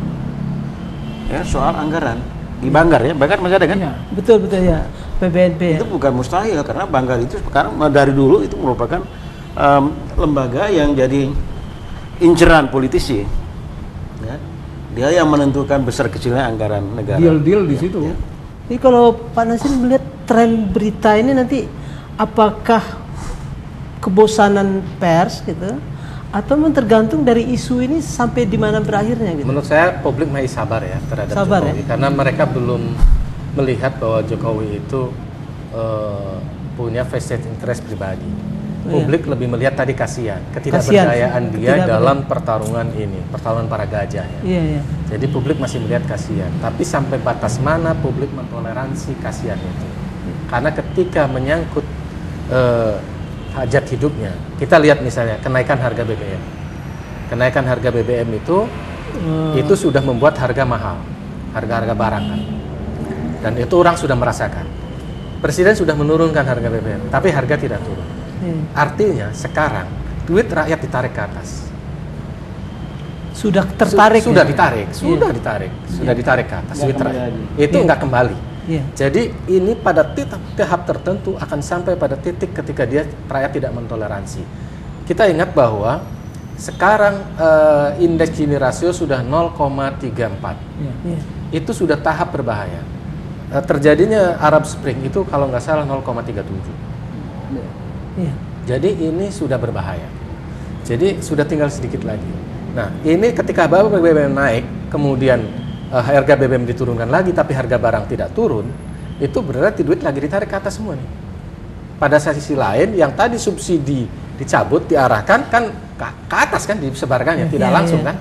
ya soal anggaran di Banggar ya. Banggar masih ada kan? Betul ya. PBNP. Itu bukan mustahil karena Banggar itu sekarang dari dulu itu merupakan lembaga yang jadi inceran politisi. Ya. Dia yang menentukan besar kecilnya anggaran negara. Deal di situ. Jadi kalau Pak Nasir melihat tren berita ini nanti apakah kebosanan pers gitu atau tergantung dari isu ini sampai di mana berakhirnya gitu? Menurut saya publik masih sabar ya terhadap Jokowi karena mereka belum melihat bahwa Jokowi itu punya vested interest pribadi. Publik lebih melihat tadi kasihan, ketidakberdayaan dia dalam pertarungan ini, pertarungan para gajah ya. Jadi publik masih melihat kasihan, tapi sampai batas mana publik mentoleransi kasihan itu? Karena ketika menyangkut hajat hidupnya, kita lihat misalnya kenaikan harga BBM. Kenaikan harga BBM itu sudah membuat harga mahal, harga-harga barang kan. Dan itu orang sudah merasakan. Presiden sudah menurunkan harga BBM, tapi harga tidak turun. Artinya sekarang duit rakyat ditarik ke atas. Sudah tertarik. Sudah ditarik ke atas duit rakyat. Itu nggak kembali. Jadi ini pada tahap tertentu akan sampai pada titik ketika rakyat tidak mentoleransi. Kita ingat bahwa sekarang indeks Gini rasio sudah 0,34. Itu sudah tahap berbahaya. Terjadinya Arab Spring itu kalau nggak salah 0,37. Jadi ini sudah berbahaya. Jadi sudah tinggal sedikit lagi. Nah ini ketika BBM naik, kemudian harga BBM diturunkan lagi, tapi harga barang tidak turun, itu berarti duit lagi ditarik ke atas semua nih. Pada sisi lain, yang tadi subsidi dicabut, diarahkan kan ke atas kan, disebarkannya, tidak langsung kan?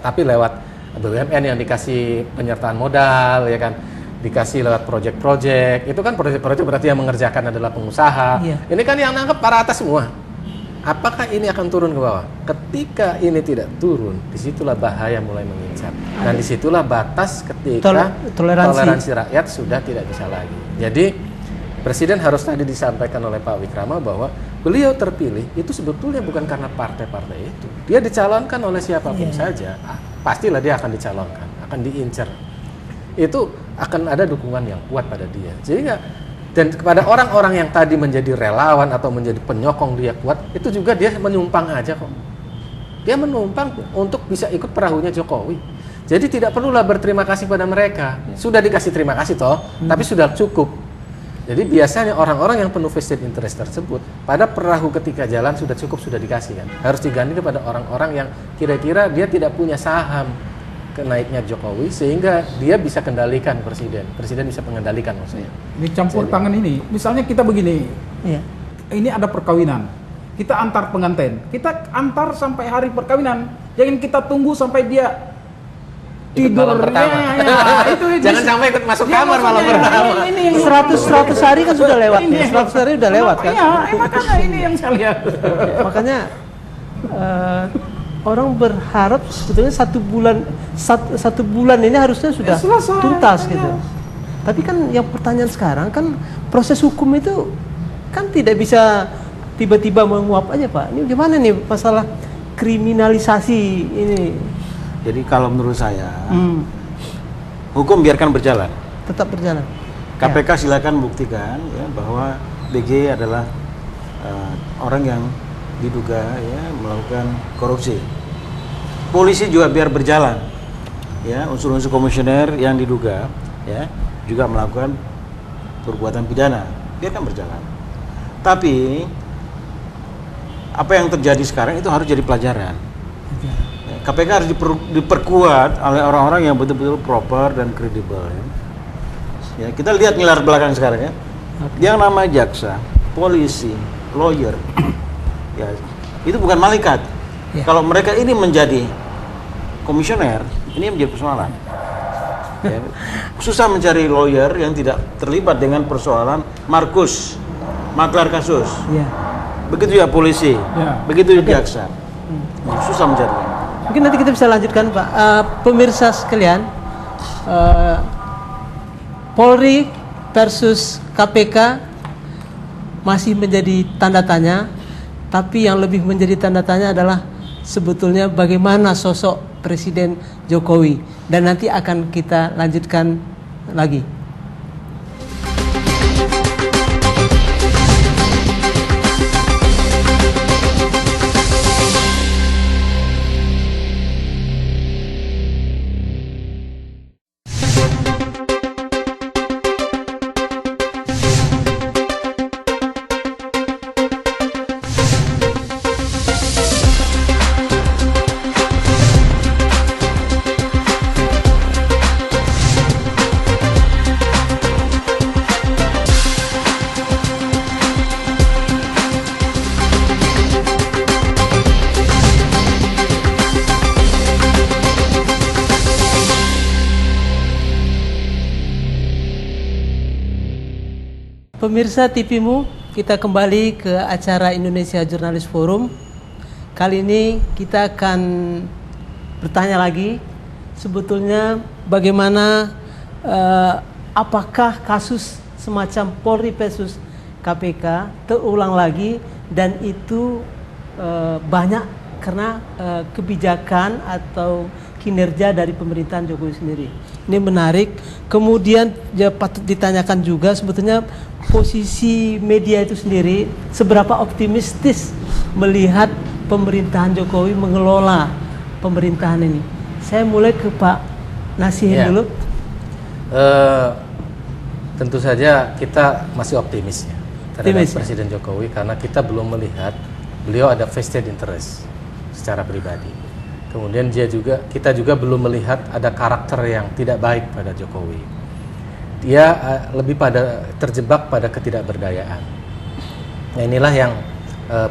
Tapi lewat BUMN yang dikasih penyertaan modal, ya kan? Dikasih lewat proyek-proyek, itu kan proyek-proyek berarti yang mengerjakan adalah pengusaha. Ini kan yang nangkep para atas semua. apakah ini akan turun ke bawah? Ketika ini tidak turun, disitulah bahaya mulai mengincar. Dan disitulah batas ketika toleransi rakyat sudah tidak bisa lagi. Jadi Presiden harus tadi disampaikan oleh Pak Wikrama bahwa beliau terpilih itu sebetulnya bukan karena partai-partai itu. Dia dicalonkan oleh siapapun saja, pastilah dia akan dicalonkan, akan diincar. Itu akan ada dukungan yang kuat pada dia. Sehingga dan kepada orang-orang yang tadi menjadi relawan atau menjadi penyokong dia kuat, itu juga dia menumpang aja kok. Dia menumpang untuk bisa ikut perahunya Jokowi. Jadi tidak perlulah berterima kasih pada mereka. Sudah dikasih terima kasih toh, tapi sudah cukup. Jadi biasanya orang-orang yang penuh vested interest tersebut pada perahu ketika jalan sudah cukup, sudah dikasih kan. Harus diganti kepada orang-orang yang kira-kira dia tidak punya saham kenaiknya Jokowi sehingga dia bisa kendalikan presiden bisa mengendalikan maksudnya. Ini campur tangan ini, misalnya kita begini, ini ada perkawinan, kita antar pengantin, kita antar sampai hari perkawinan, jangan kita tunggu sampai dia malam pertama. Jangan sampai ikut masuk kamar malam pertama. Ini yang 100 hari kan sudah lewat ya. 100 hari sudah lewat kan. Iya, makanya ini yang saya lihat. Makanya orang berharap sebetulnya satu bulan ini harusnya sudah tuntas gitu. Tapi kan yang pertanyaan sekarang kan proses hukum itu kan tidak bisa tiba-tiba menguap aja Pak. Ini gimana nih masalah kriminalisasi ini? Jadi kalau menurut saya, hukum biarkan berjalan. Tetap berjalan. KPK silakan buktikan ya, bahwa BG adalah orang yang diduga ya, melakukan korupsi. Polisi juga biar berjalan, ya unsur-unsur komisioner yang diduga ya juga melakukan perbuatan pidana, biarkan berjalan. Tapi apa yang terjadi sekarang itu harus jadi pelajaran. KPK harus diperkuat oleh orang-orang yang betul-betul proper dan kredibel. Ya, kita lihat ngilar belakang sekarang ya. Yang nama jaksa, polisi, lawyer, ya itu bukan malaikat. Kalau mereka ini menjadi komisioner, ini menjadi persoalan. Ya, susah mencari lawyer yang tidak terlibat dengan persoalan Markus, maklar kasus. Begitu ya polisi, begitu ya jaksa. Susah mencarinya. Mungkin nanti kita bisa lanjutkan Pak. Pemirsa sekalian, Polri versus KPK masih menjadi tanda tanya. Tapi yang lebih menjadi tanda tanya adalah sebetulnya bagaimana sosok Presiden Jokowi. Dan nanti akan kita lanjutkan lagi. Pemirsa TVMU, kita kembali ke acara Indonesia Journalist Forum. Kali ini kita akan bertanya lagi, sebetulnya bagaimana, apakah kasus semacam Polri versus KPK terulang lagi, dan itu banyak karena kebijakan atau kinerja dari pemerintahan Jokowi sendiri. Ini menarik. Kemudian patut ditanyakan juga sebetulnya posisi media itu sendiri seberapa optimistis melihat pemerintahan Jokowi mengelola pemerintahan ini. Saya mulai ke Pak Nasihin dulu. Tentu saja kita masih optimis ya terhadap Presiden Jokowi karena kita belum melihat beliau ada vested interest secara pribadi. Kemudian kita juga belum melihat ada karakter yang tidak baik pada Jokowi. Dia lebih terjebak pada ketidakberdayaan. Nah, inilah yang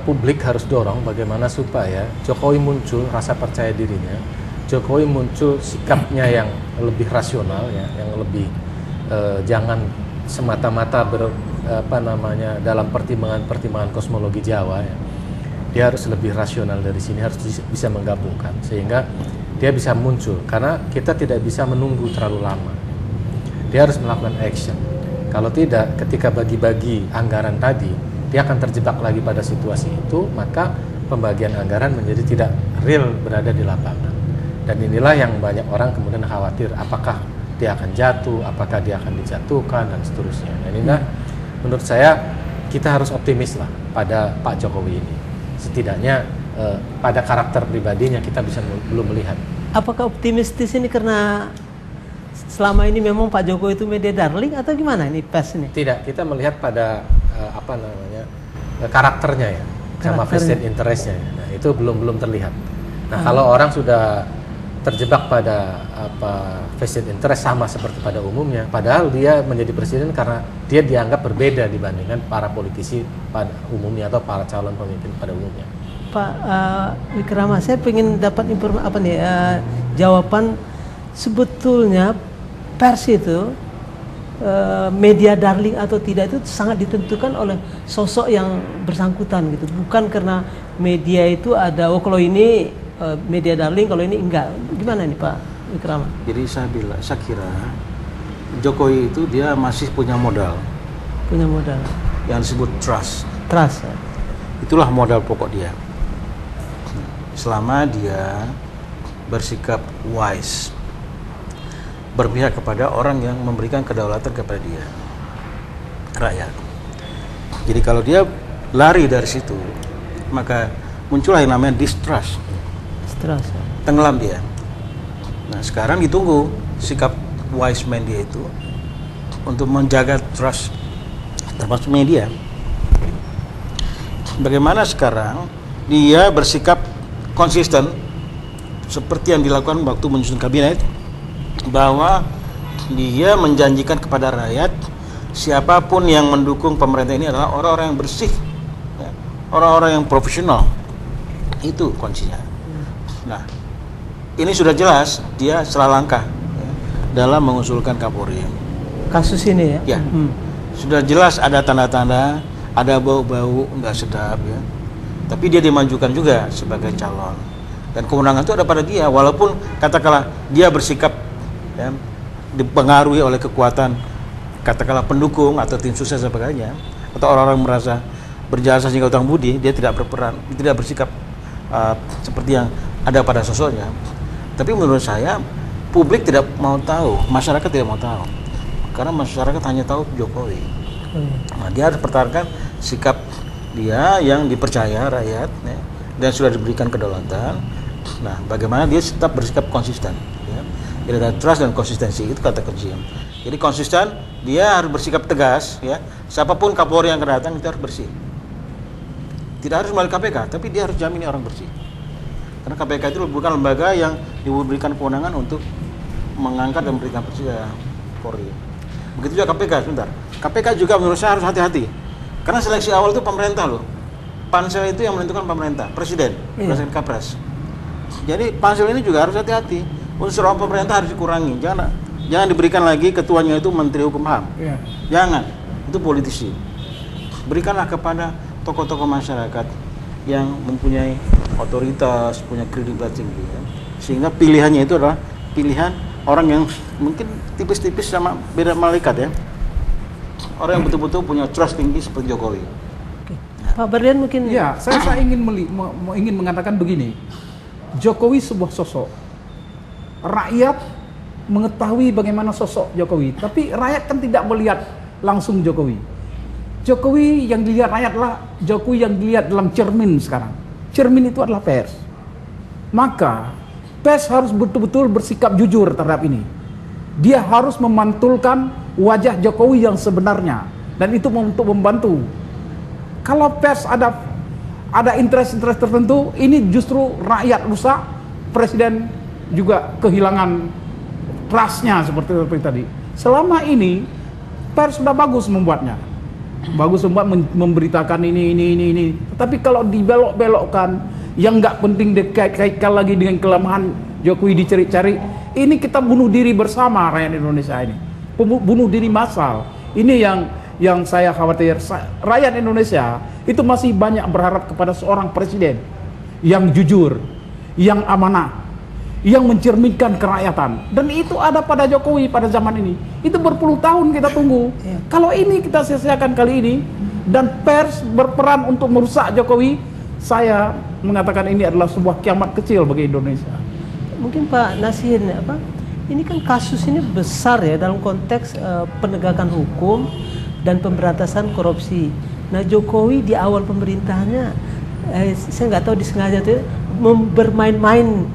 publik harus dorong bagaimana supaya Jokowi muncul rasa percaya dirinya, Jokowi muncul sikapnya yang lebih rasional ya, yang lebih jangan semata-mata dalam pertimbangan kosmologi Jawa ya. dia harus lebih rasional dari sini, harus bisa menggabungkan sehingga dia bisa muncul, karena kita tidak bisa menunggu terlalu lama. Dia harus melakukan action. Kalau tidak, ketika bagi-bagi anggaran tadi, dia akan terjebak lagi pada situasi itu, maka pembagian anggaran menjadi tidak real berada di lapangan. Dan inilah yang banyak orang kemudian khawatir, apakah dia akan jatuh, apakah dia akan dijatuhkan, dan seterusnya. Dan inilah menurut saya kita harus optimis lah pada Pak Jokowi ini. Setidaknya pada karakter pribadinya kita belum melihat. Apakah optimistis ini karena selama ini memang Pak Jokowi itu media darling atau gimana ini pers ini? Tidak, kita melihat pada karakternya ya, sama vested interestnya. Nah, itu belum terlihat. Nah, kalau orang sudah terjebak pada vested interest sama seperti pada umumnya, padahal dia menjadi presiden karena dia dianggap berbeda dibandingkan para politisi pada umumnya atau para calon pemimpin pada umumnya. Pak Wikrama, saya ingin dapat jawaban sebetulnya pers itu media darling atau tidak itu sangat ditentukan oleh sosok yang bersangkutan gitu, bukan karena media itu ada kalau ini media darling, kalau ini enggak. Gimana nih Pak Wikrama? Jadi saya kira Jokowi itu dia masih punya modal yang disebut trust ya. Itulah modal pokok dia. Selama dia bersikap wise, berpihak kepada orang yang memberikan kedaulatan kepada dia, rakyat. Jadi kalau dia lari dari situ, maka muncullah yang namanya distrust. Tenggelam dia. Nah, sekarang ditunggu sikap wise man dia itu untuk menjaga trust termasuk media. Bagaimana sekarang dia bersikap konsisten seperti yang dilakukan waktu menyusun kabinet, bahwa dia menjanjikan kepada rakyat siapapun yang mendukung pemerintah ini adalah orang-orang yang bersih, ya, orang-orang yang profesional. Itu kuncinya. Nah, ini sudah jelas dia salah langkah ya, dalam mengusulkan Kapolri. Kasus ini ya? Ya, sudah jelas ada tanda-tanda, ada bau-bau nggak sedap ya. Tapi dia dimajukan juga sebagai calon. Dan kewenangan itu ada pada dia, walaupun katakanlah dia bersikap ya, dipengaruhi oleh kekuatan katakanlah pendukung atau tim sukses dan sebagainya, atau orang-orang merasa berjasa sehingga utang budi, dia tidak berperan, tidak bersikap seperti yang ada pada sosoknya. Tapi menurut saya publik tidak mau tahu, masyarakat tidak mau tahu, karena masyarakat hanya tahu Jokowi. Nah, dia harus pertahankan sikap dia yang dipercaya rakyat ya, dan sudah diberikan kedaulatan. Nah, bagaimana dia tetap bersikap konsisten ya. Jadi ada trust dan konsistensi, itu kata kunci. Jadi konsisten, dia harus bersikap tegas ya. Siapapun Kapolri yang akan datang itu harus bersih. Tidak harus melalui KPK, tapi dia harus jamin orang bersih. Karena KPK itu bukan lembaga yang diberikan kewenangan untuk mengangkat dan memberikan Polri. Begitu juga KPK, sebentar. KPK juga menurut saya harus hati-hati. Karena seleksi awal itu pemerintah loh. Pansel itu yang menentukan pemerintah, presiden Kapres. Jadi pansel ini juga harus hati-hati. Unsur pemerintah harus dikurangi. Jangan diberikan lagi ketuanya itu Menteri Hukum HAM. Jangan. Itu politisi. Berikanlah kepada tokoh-tokoh masyarakat yang mempunyai otoritas, punya kredibilitas tinggi ya. Sehingga pilihannya itu adalah pilihan orang yang mungkin tipis-tipis sama beda malaikat ya. Orang yang betul-betul punya trust tinggi seperti Jokowi. Pak Berlian mungkin ya, saya ingin mengatakan begini. Jokowi sebuah sosok. Rakyat mengetahui bagaimana sosok Jokowi, tapi rakyat kan tidak melihat langsung Jokowi. Jokowi yang dilihat rakyat adalah Jokowi yang dilihat dalam cermin sekarang. Cermin itu adalah pers. Maka pers harus betul-betul bersikap jujur terhadap ini. Dia harus memantulkan wajah Jokowi yang sebenarnya, dan itu untuk membantu. Kalau pers ada interest-interest tertentu, ini justru rakyat rusak, presiden juga kehilangan trust-nya seperti tadi. Selama ini pers sudah bagus membuatnya. Bagus memberitakan ini. Tapi kalau dibelok-belokkan, yang nggak penting dikait-kaitkan lagi dengan kelemahan Jokowi dicari-cari, ini kita bunuh diri bersama rakyat Indonesia ini. Bunuh diri massal. Ini yang saya khawatir, rakyat Indonesia itu masih banyak berharap kepada seorang presiden yang jujur, yang amanah, yang mencerminkan kerakyatan. Dan itu ada pada Jokowi pada zaman ini. Itu berpuluh tahun kita tunggu. Kalau ini kita sia-siakan kali ini, dan pers berperan untuk merusak Jokowi, saya mengatakan ini adalah sebuah kiamat kecil bagi Indonesia. Mungkin Pak Nasir, ini kan kasus ini besar ya dalam konteks penegakan hukum dan pemberantasan korupsi. Nah, Jokowi di awal pemerintahannya, saya nggak tahu disengaja tuh bermain-main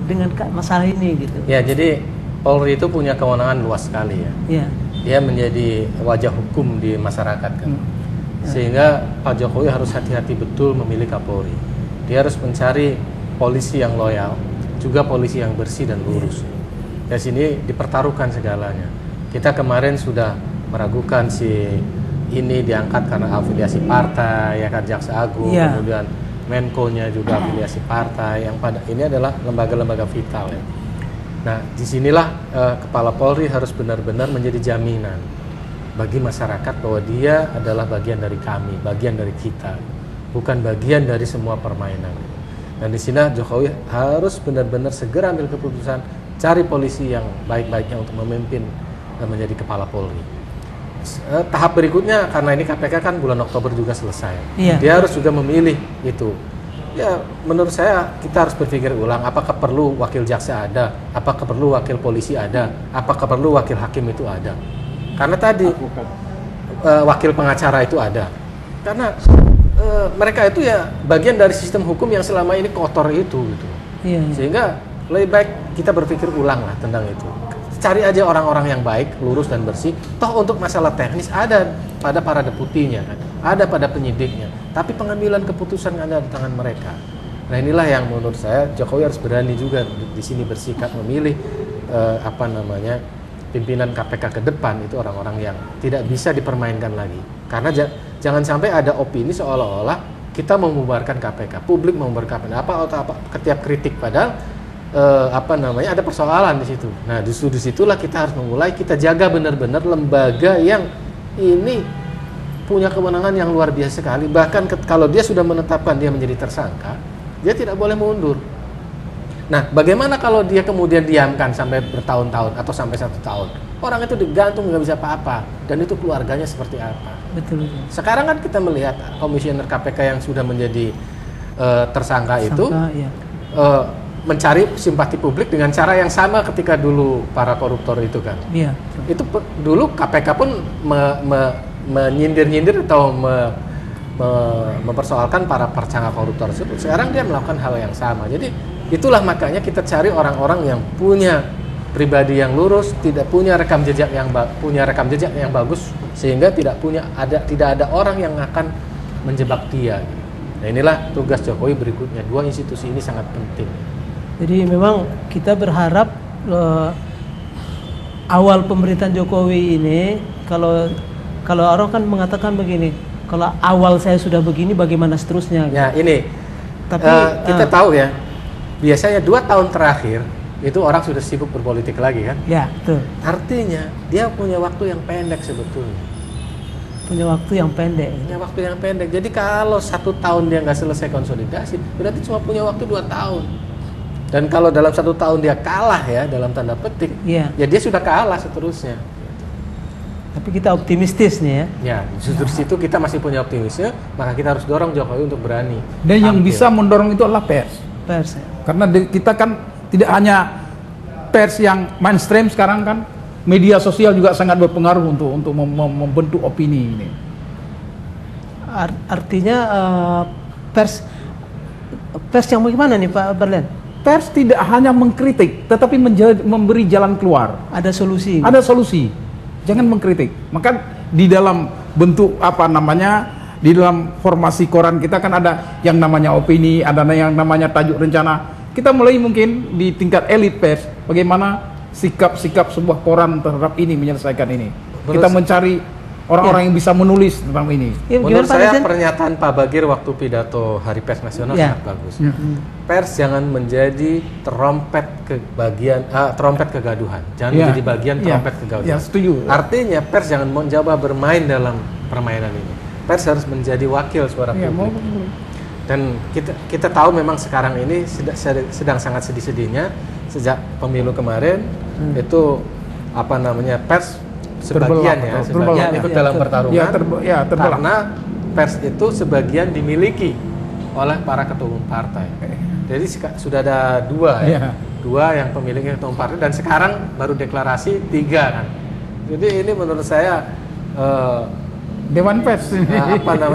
dengan masalah ini gitu. Ya, jadi Polri itu punya kewenangan luas sekali ya. Ya. Dia menjadi wajah hukum di masyarakat kan. Sehingga Pak Jokowi harus hati-hati betul memilih Kapolri. Dia harus mencari polisi yang loyal, juga polisi yang bersih dan lurus. Dari sini dipertaruhkan segalanya. Kita kemarin sudah meragukan si ini diangkat karena afiliasi partai, ya kan, Jaksa Agung, kemudian Menko-nya juga afiliasi partai, yang pada ini adalah lembaga-lembaga vital ya. Nah, disinilah Kepala Polri harus benar-benar menjadi jaminan bagi masyarakat bahwa dia adalah bagian dari kami, bagian dari kita, bukan bagian dari semua permainan. Dan di sini Jokowi harus benar-benar segera ambil keputusan, cari polisi yang baik-baiknya untuk memimpin dan menjadi Kepala Polri. Tahap berikutnya, karena ini KPK kan bulan Oktober juga selesai, dia harus juga memilih itu. Ya, menurut saya kita harus berpikir ulang, apakah perlu wakil jaksa ada, apakah perlu wakil polisi ada, apakah perlu wakil hakim itu ada. Karena tadi wakil pengacara itu ada, karena mereka itu ya bagian dari sistem hukum yang selama ini kotor itu gitu. Sehingga lebih baik kita berpikir ulang lah tentang itu. Cari aja orang-orang yang baik, lurus dan bersih. Toh untuk masalah teknis ada pada para deputinya kan, ada pada penyidiknya. Tapi pengambilan keputusan ada di tangan mereka. Nah, inilah yang menurut saya Jokowi harus berani juga di sini bersikap memilih pimpinan KPK ke depan itu orang-orang yang tidak bisa dipermainkan lagi. Karena jangan sampai ada opini seolah-olah kita membubarkan KPK, publik membubarkan KPK, apa setiap kritik, padahal ada persoalan di situ. Nah, justru disitulah kita harus memulai, kita jaga benar-benar lembaga yang ini punya kewenangan yang luar biasa sekali. Bahkan kalau dia sudah menetapkan dia menjadi tersangka, dia tidak boleh mundur. Nah, bagaimana kalau dia kemudian diamkan sampai bertahun-tahun atau sampai 1 tahun? Orang itu digantung, nggak bisa apa-apa, dan itu keluarganya seperti apa? Betul. Sekarang kan kita melihat komisioner KPK yang sudah menjadi tersangka itu mencari simpati publik dengan cara yang sama ketika dulu para koruptor itu kan. Iya. Itu dulu KPK pun menyindir-nyindir atau mempersoalkan para tersangka koruptor tersebut. Sekarang dia melakukan hal yang sama. Jadi itulah makanya kita cari orang-orang yang punya pribadi yang lurus, tidak punya rekam jejak yang bagus, sehingga tidak ada orang yang akan menjebak dia. Nah, inilah tugas Jokowi berikutnya. 2 institusi ini sangat penting. Jadi memang kita berharap awal pemerintahan Jokowi ini, kalau orang kan mengatakan begini, kalau awal saya sudah begini, bagaimana seterusnya? Ya, ini. Tapi kita tahu ya, biasanya 2 tahun terakhir itu orang sudah sibuk berpolitik lagi kan? Ya, betul. Artinya dia punya waktu yang pendek sebetulnya. Punya waktu yang pendek. Punya waktu yang pendek. Jadi kalau 1 tahun dia nggak selesai konsolidasi, berarti cuma punya waktu 2 tahun. Dan kalau dalam 1 tahun dia kalah ya, dalam tanda petik, ya dia sudah kalah seterusnya. Tapi kita optimistis nih ya. Ya, justru situ kita masih punya optimisme, maka kita harus dorong Jokowi untuk berani. Dan yang bisa mendorong itu adalah pers. Pers. Ya. Karena kita kan tidak hanya pers yang mainstream sekarang kan, media sosial juga sangat berpengaruh untuk membentuk opini ini. Artinya pers yang bagaimana nih Pak Berlen? Pers tidak hanya mengkritik, tetapi memberi jalan keluar. Ada solusi. Ada solusi. Jangan mengkritik. Maka di dalam bentuk di dalam formasi koran kita kan ada yang namanya opini, ada yang namanya tajuk rencana. Kita mulai mungkin di tingkat elit pers, bagaimana sikap-sikap sebuah koran terhadap ini, menyelesaikan ini. Kita mencari orang-orang yang bisa menulis tentang ini. Ya, Menurut Pak saya Dirjen? pernyataan Pak Bagir waktu pidato Hari Pers Nasional Ya. sangat bagus. Pers jangan menjadi trompet kegaduhan. Jangan Ya. menjadi bagian Ya. trompet kegaduhan. Ya, setuju. Artinya pers jangan mencoba bermain dalam permainan ini. Pers harus menjadi wakil suara Ya, publik. Dan kita tahu memang sekarang ini sedang sangat sedih-sedihnya sejak pemilu kemarin itu pers sebagian Terbelah. ikut Ya, dalam betul. pertarungan terbelah. karena pers itu sebagian dimiliki oleh para ketua umum partai. Jadi sudah ada dua yang pemiliki ketua umum partai dan sekarang baru deklarasi 3 kan. Jadi ini menurut saya Dewan Pers.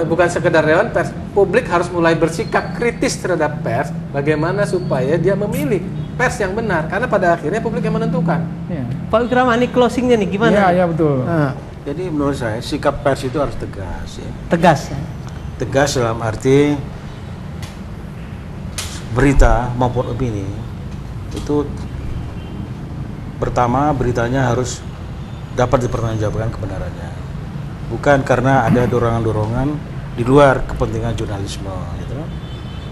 bukan sekedar dewan pers, publik harus mulai bersikap kritis terhadap pers, bagaimana supaya dia memilih pers yang benar, karena pada akhirnya publik yang menentukan. Ya. Pak Wikrama, ini closingnya nih gimana? Ya, betul. Jadi menurut saya sikap pers itu harus tegas ya. Tegas ya. Tegas dalam arti berita maupun opini itu pertama beritanya harus dapat dipertanggungjawabkan kebenarannya, bukan karena ada dorongan-dorongan di luar kepentingan jurnalisme gitu.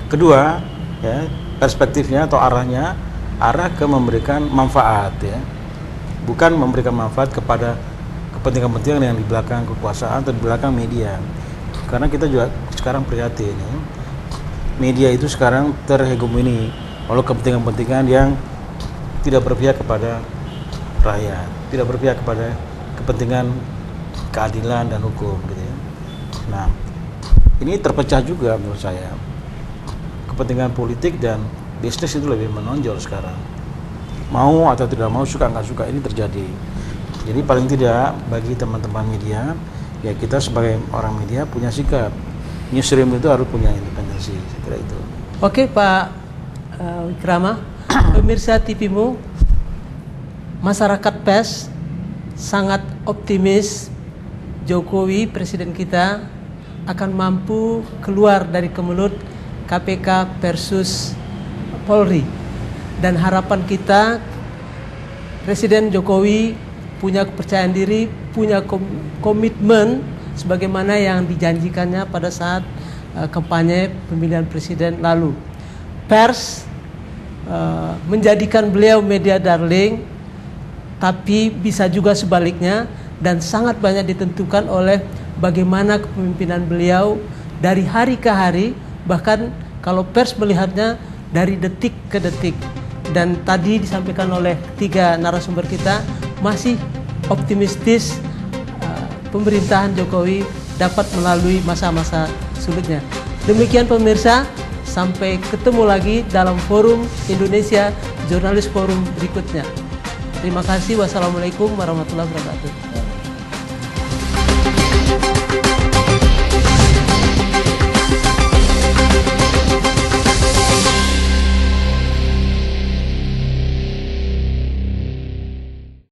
Kedua ya, perspektifnya atau arah ke memberikan manfaat ya, bukan memberikan manfaat kepada kepentingan-kepentingan yang di belakang kekuasaan atau di belakang media. Karena kita juga sekarang prihatin ya, media itu sekarang terhegemoni oleh kepentingan-kepentingan yang tidak berpihak kepada rakyat, tidak berpihak kepada kepentingan keadilan dan hukum gitu ya. Nah, ini terpecah juga menurut saya. Kepentingan politik dan bisnis itu lebih menonjol sekarang. Mau atau tidak mau, suka nggak suka, ini terjadi. Jadi paling tidak bagi teman-teman media, ya kita sebagai orang media punya sikap. Newsroom itu harus punya independensi, saya kira itu. Oke Pak Wikrama, pemirsa TVMU, masyarakat pers sangat optimis Jokowi presiden kita akan mampu keluar dari kemelut KPK versus Polri, dan harapan kita Presiden Jokowi punya kepercayaan diri, punya komitmen sebagaimana yang dijanjikannya pada saat kampanye pemilihan presiden lalu. Pers menjadikan beliau media darling, tapi bisa juga sebaliknya, dan sangat banyak ditentukan oleh bagaimana kepemimpinan beliau dari hari ke hari, bahkan kalau pers melihatnya dari detik ke detik. Dan tadi disampaikan oleh 3 narasumber kita, masih optimistis pemerintahan Jokowi dapat melalui masa-masa sulitnya. Demikian pemirsa, sampai ketemu lagi dalam forum Indonesia Jurnalis Forum berikutnya. Terima kasih. Wassalamualaikum warahmatullahi wabarakatuh.